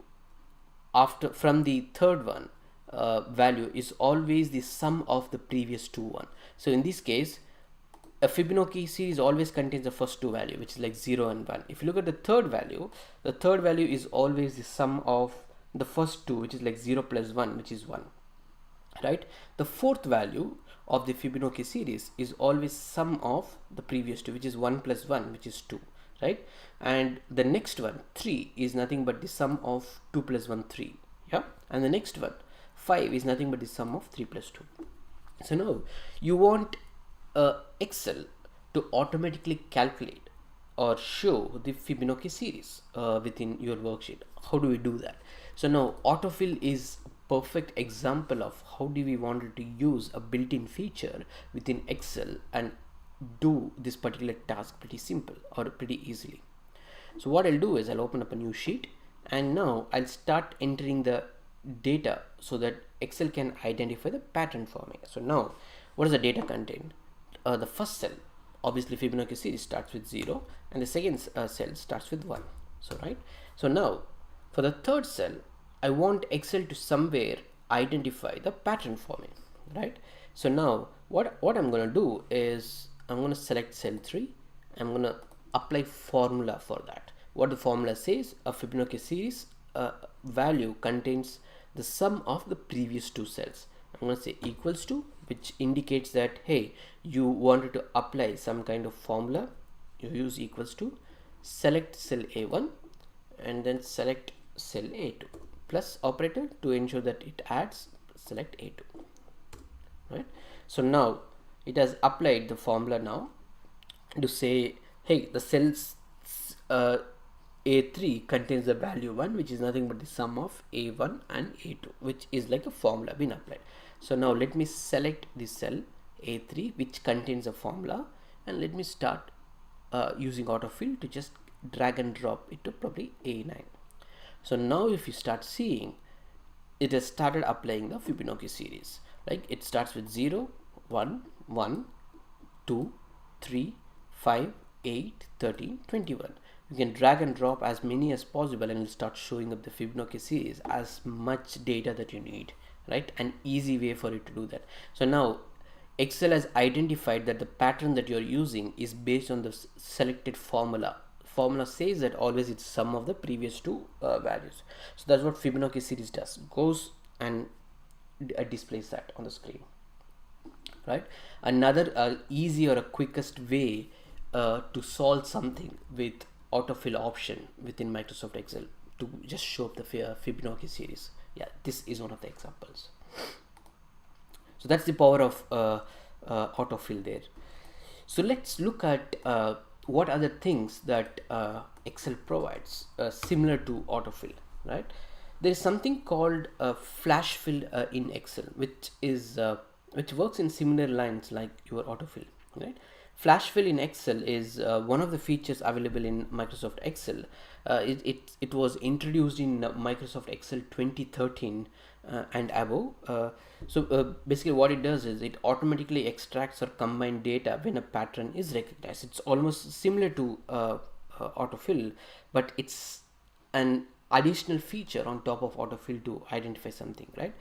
from the third one value is always the sum of the previous two. So in this case, a Fibonacci series always contains the first two value, which is like 0 and 1. If you look at the third value is always the sum of the first two, which is like 0 plus 1, which is 1, right? The fourth value of the Fibonacci series is always sum of the previous two, which is 1 plus 1, which is 2, right? And the next one, 3, is nothing but the sum of 2 plus 1, 3, yeah? And the next one, 5, is nothing but the sum of 3 plus 2. So now you want Excel to automatically calculate or show the Fibonacci series within your worksheet. How do we do that? So now autofill is a perfect example of how do we want to use a built-in feature within Excel and do this particular task pretty simple or pretty easily. So what I'll do is I'll open up a new sheet, and now I'll start entering the data so that Excel can identify the pattern for me. So now what does the data contain? The first cell, obviously Fibonacci series, starts with 0, and the second cell starts with 1. So right, so now for the third cell I want Excel to somewhere identify the pattern for me, right? So now what I'm going to do is I'm going to select cell 3. I'm going to apply formula for that. What the formula says, a Fibonacci series value contains the sum of the previous two cells. I'm going to say equals to, which indicates that, hey, you wanted to apply some kind of formula. You use equals to, select cell A1 and then select cell A2, plus operator to ensure that it adds, select A2, right? So now it has applied the formula now to say, hey, the cells A3 contains the value 1, which is nothing but the sum of A1 and A2, which is like a formula being applied. So now let me select the cell A3, which contains a formula, and let me start using AutoFill to just drag and drop it to probably A9. So now if you start seeing, it has started applying the Fibonacci series. Like it starts with 0, 1, 1, 2, 3, 5, 8, 13, 21. You can drag and drop as many as possible and it'll start showing up the Fibonacci series as much data that you need, right? An easy way for it to do that. So now Excel has identified that the pattern that you're using is based on the selected formula. Formula says that always it's sum of the previous two values. So that's what Fibonacci series does. Goes and displays that on the screen, right? Another easy or a quickest way to solve something with AutoFill option within Microsoft Excel to just show up the Fibonacci series. Yeah, this is one of the examples. So that's the power of AutoFill there. So let's look at what are the things that Excel provides similar to AutoFill, right? There is something called flash fill in Excel, which works in similar lines like your AutoFill, right? Flash fill in Excel is one of the features available in Microsoft Excel. It was introduced in Microsoft Excel 2013 and above. So basically what it does is it automatically extracts or combines data when a pattern is recognized. It's almost similar to AutoFill, but it's an additional feature on top of AutoFill to identify something, right?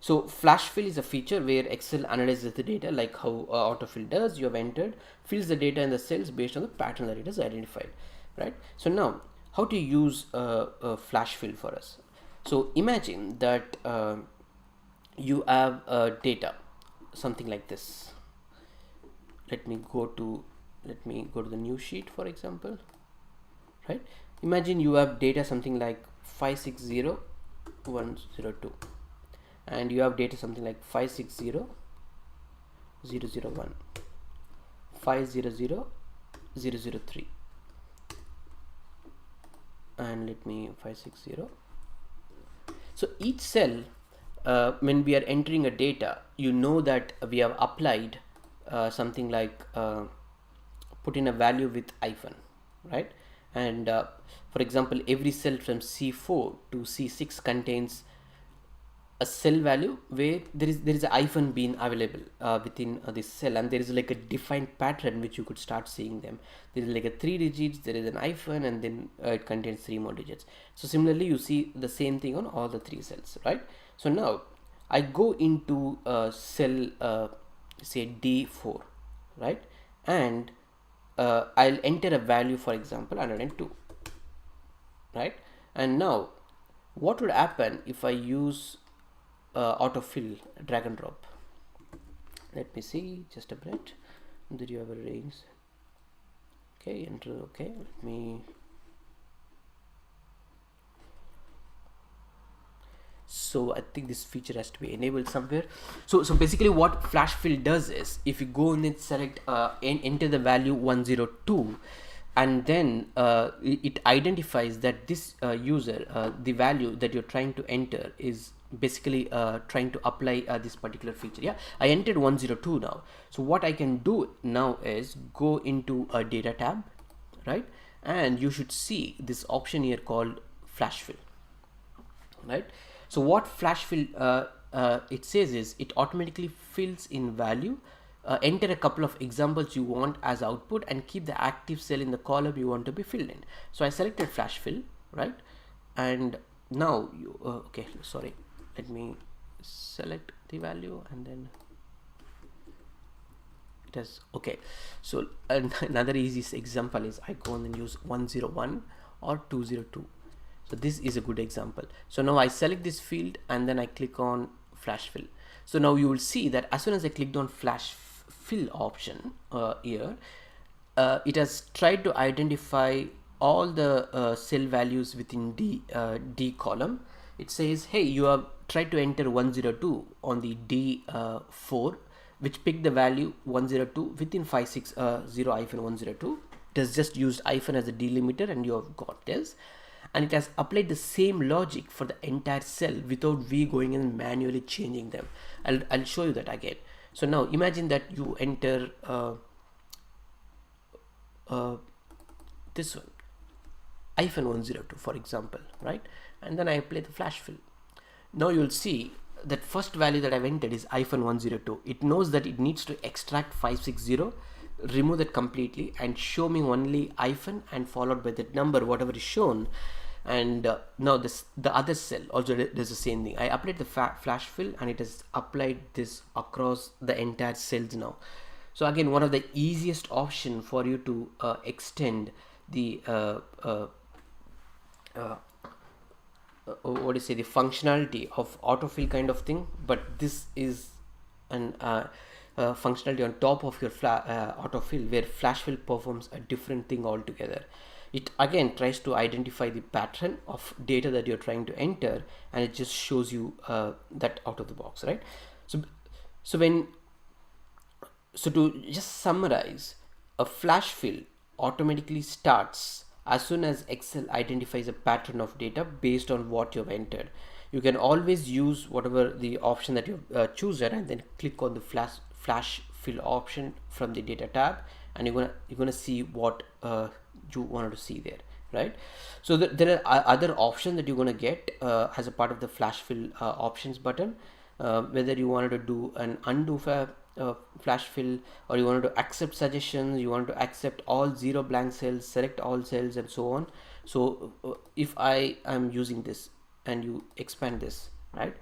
So flash fill is a feature where Excel analyzes the data like how AutoFill does. You have entered, fills the data in the cells based on the pattern that it has identified, right? So now how to use flash fill for us? So imagine that you have data something like this. Let me go to the new sheet, for example, right? Imagine you have data something like 560102 and you have data something like 560001, 500003, and let me 560. So each cell, when we are entering a data, you know that we have applied something like put in a value with hyphen, right? And for example, every cell from C4 to C6 contains a cell value where there is a hyphen being available within this cell, and there is like a defined pattern which you could start seeing them. There is like a 3 digits, there is an hyphen, and then it contains 3 more digits. So similarly you see the same thing on all the 3 cells, right? So now I go into cell say D4, right? And I'll enter a value, for example 102, right? And now what would happen if I use AutoFill drag and drop? Let me see, just a minute. Did you have a range? Okay, enter. Okay, let me. So I think this feature has to be enabled somewhere. So basically what flash fill does is if you go and then select enter the value 102, and then it identifies that this user, the value that you're trying to enter is basically trying to apply this particular feature. Yeah, I entered 102 now. So what I can do now is go into a data tab, right? And you should see this option here called flash fill, right? So what flash fill it says is it automatically fills in value. Enter a couple of examples you want as output and keep the active cell in the column you want to be filled in. So I selected flash fill, right? And now you okay, sorry, let me select the value and then it has. Okay, so another easy example is I go and use 101 or 202. So this is a good example. So now I select this field and then I click on flash fill. So now you will see that as soon as I clicked on flash fill option here, it has tried to identify all the cell values within D column. It says, hey, you have tried to enter 102 on the D4, which picked the value 102 within 560-102. It has just used hyphen as a delimiter and you have got this. And it has applied the same logic for the entire cell without we going in and manually changing them. I'll show you that again. So now imagine that you enter this one, hyphen 102 for example, right? And then I apply the flash fill. Now you'll see that first value that I've entered is hyphen 102. It knows that it needs to extract 560, remove that completely and show me only hyphen and followed by that number, whatever is shown. And now the other cell also does the same thing. I applied the flash fill and it has applied this across the entire cells now. So again, one of the easiest option for you to extend the what do you say, the functionality of autofill kind of thing, but this is an functionality on top of your autofill, where flash fill performs a different thing altogether. It again tries to identify the pattern of data that you're trying to enter, and it just shows you that out of the box, right? So to just summarize, a flash fill automatically starts as soon as Excel identifies a pattern of data based on what you've entered. You can always use whatever the option that you've chosen and then click on the flash fill option from the data tab, and you're gonna see what you wanted to see there, right? So there are other options that you're gonna get as a part of the flash fill options button, whether you wanted to do an undo flash fill, or you wanted to accept suggestions, you want to accept all 0 blank cells, select all cells, and so on. So if I am using this and you expand this, right,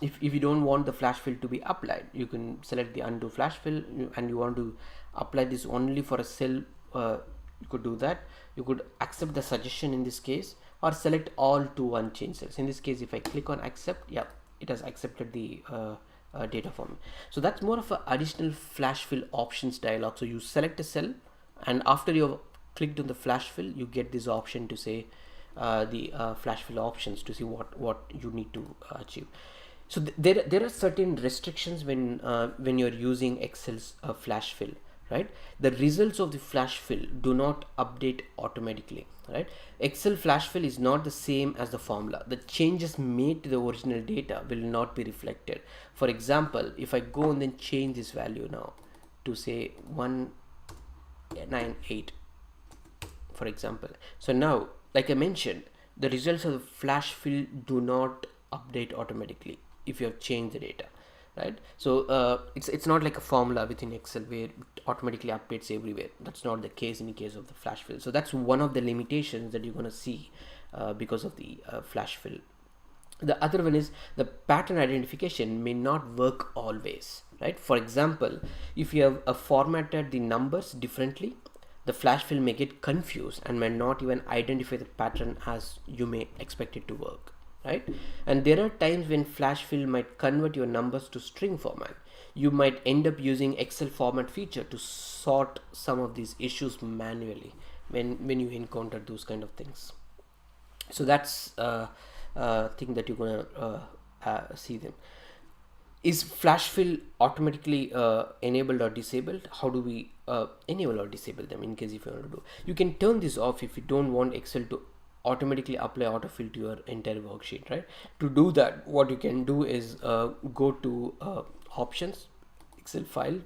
if you don't want the flash fill to be applied, you can select the undo flash fill, and you want to apply this only for a cell, you could do that. You could accept the suggestion in this case, or select all to unchanged cells. In this case, if I click on accept, yeah, it has accepted the data for me. So that's more of an additional flash fill options dialog. So you select a cell, and after you've clicked on the flash fill, you get this option to say the flash fill options to see what you need to achieve. So there are certain restrictions when you're using Excel's flash fill, right? The results of the flash fill do not update automatically, right? Excel flash fill is not the same as the formula. The changes made to the original data will not be reflected. For example, if I go and then change this value now to say 198, for example. So now, like I mentioned, the results of the flash fill do not update automatically if you have changed the data, right? So it's not like a formula within Excel where it automatically updates everywhere. That's not the case in the case of the flash fill. So that's one of the limitations that you're going to see because of the flash fill. The other one is the pattern identification may not work always, right? For example, if you have formatted the numbers differently, the flash fill may get confused and may not even identify the pattern as you may expect it to work, right? And there are times when flash fill might convert your numbers to string format. You might end up using Excel format feature to sort some of these issues manually when you encounter those kind of things. So that's thing that you're gonna see them. Is flash fill automatically enabled or disabled? How do we enable or disable them in case if you want to do? You can turn this off if you don't want Excel to automatically apply autofill to your entire worksheet, right? To do that, what you can do is go to options, Excel file,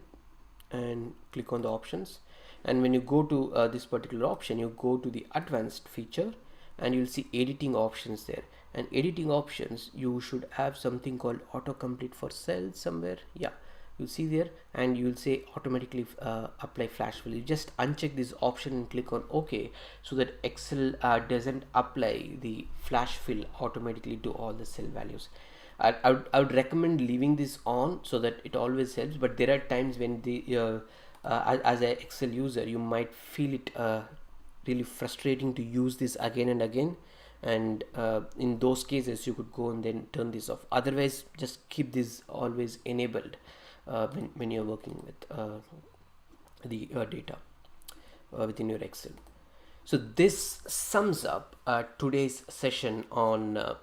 and click on the options. And when you go to this particular option, you go to the advanced feature, and you'll see editing options there. And editing options, you should have something called autocomplete for cells somewhere. Yeah, you'll see there, and you'll say automatically apply flash fill. You just uncheck this option and click on OK, so that Excel doesn't apply the flash fill automatically to all the cell values. I would recommend leaving this on so that it always helps, but there are times when as an Excel user you might feel it really frustrating to use this again and again, and in those cases you could go and then turn this off. Otherwise, just keep this always enabled when you're working with the data within your Excel. So this sums up today's session on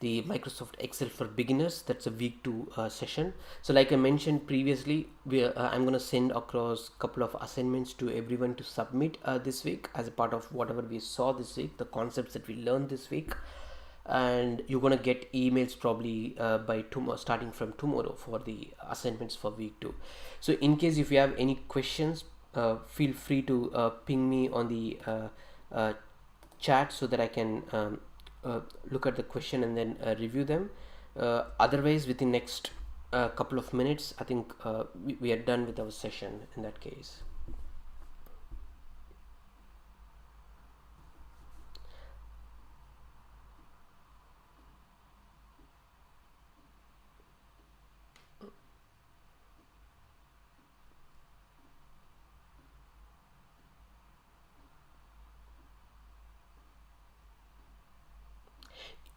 the Microsoft Excel for beginners. That's a week 2 session. So like I mentioned previously, I'm going to send across a couple of assignments to everyone to submit this week as a part of whatever we saw this week, the concepts that we learned this week. And you're going to get emails probably by tomorrow, starting from tomorrow, for the assignments for week 2. So in case if you have any questions, feel free to ping me on the chat so that I can look at the question and then review them. Otherwise, within next couple of minutes, I think we are done with our session in that case.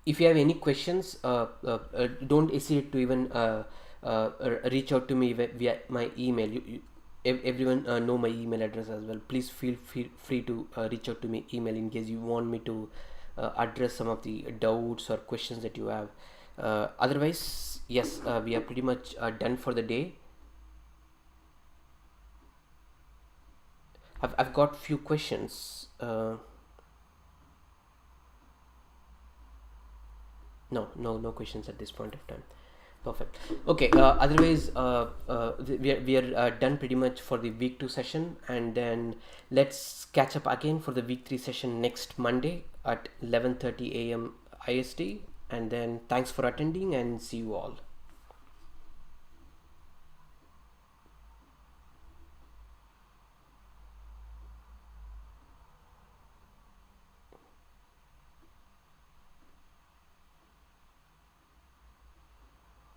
If you have any questions, don't hesitate to even reach out to me via my email. Everyone know my email address as well. Please feel free to reach out to me email in case you want me to address some of the doubts or questions that you have. Otherwise, yes, we are pretty much done for the day. I've got few questions. No questions at this point of time. Perfect. Okay, otherwise we are done pretty much for the week 2 session, and then let's catch up again for the week 3 session next Monday at 11:30 a.m. IST. And then thanks for attending, and see you all.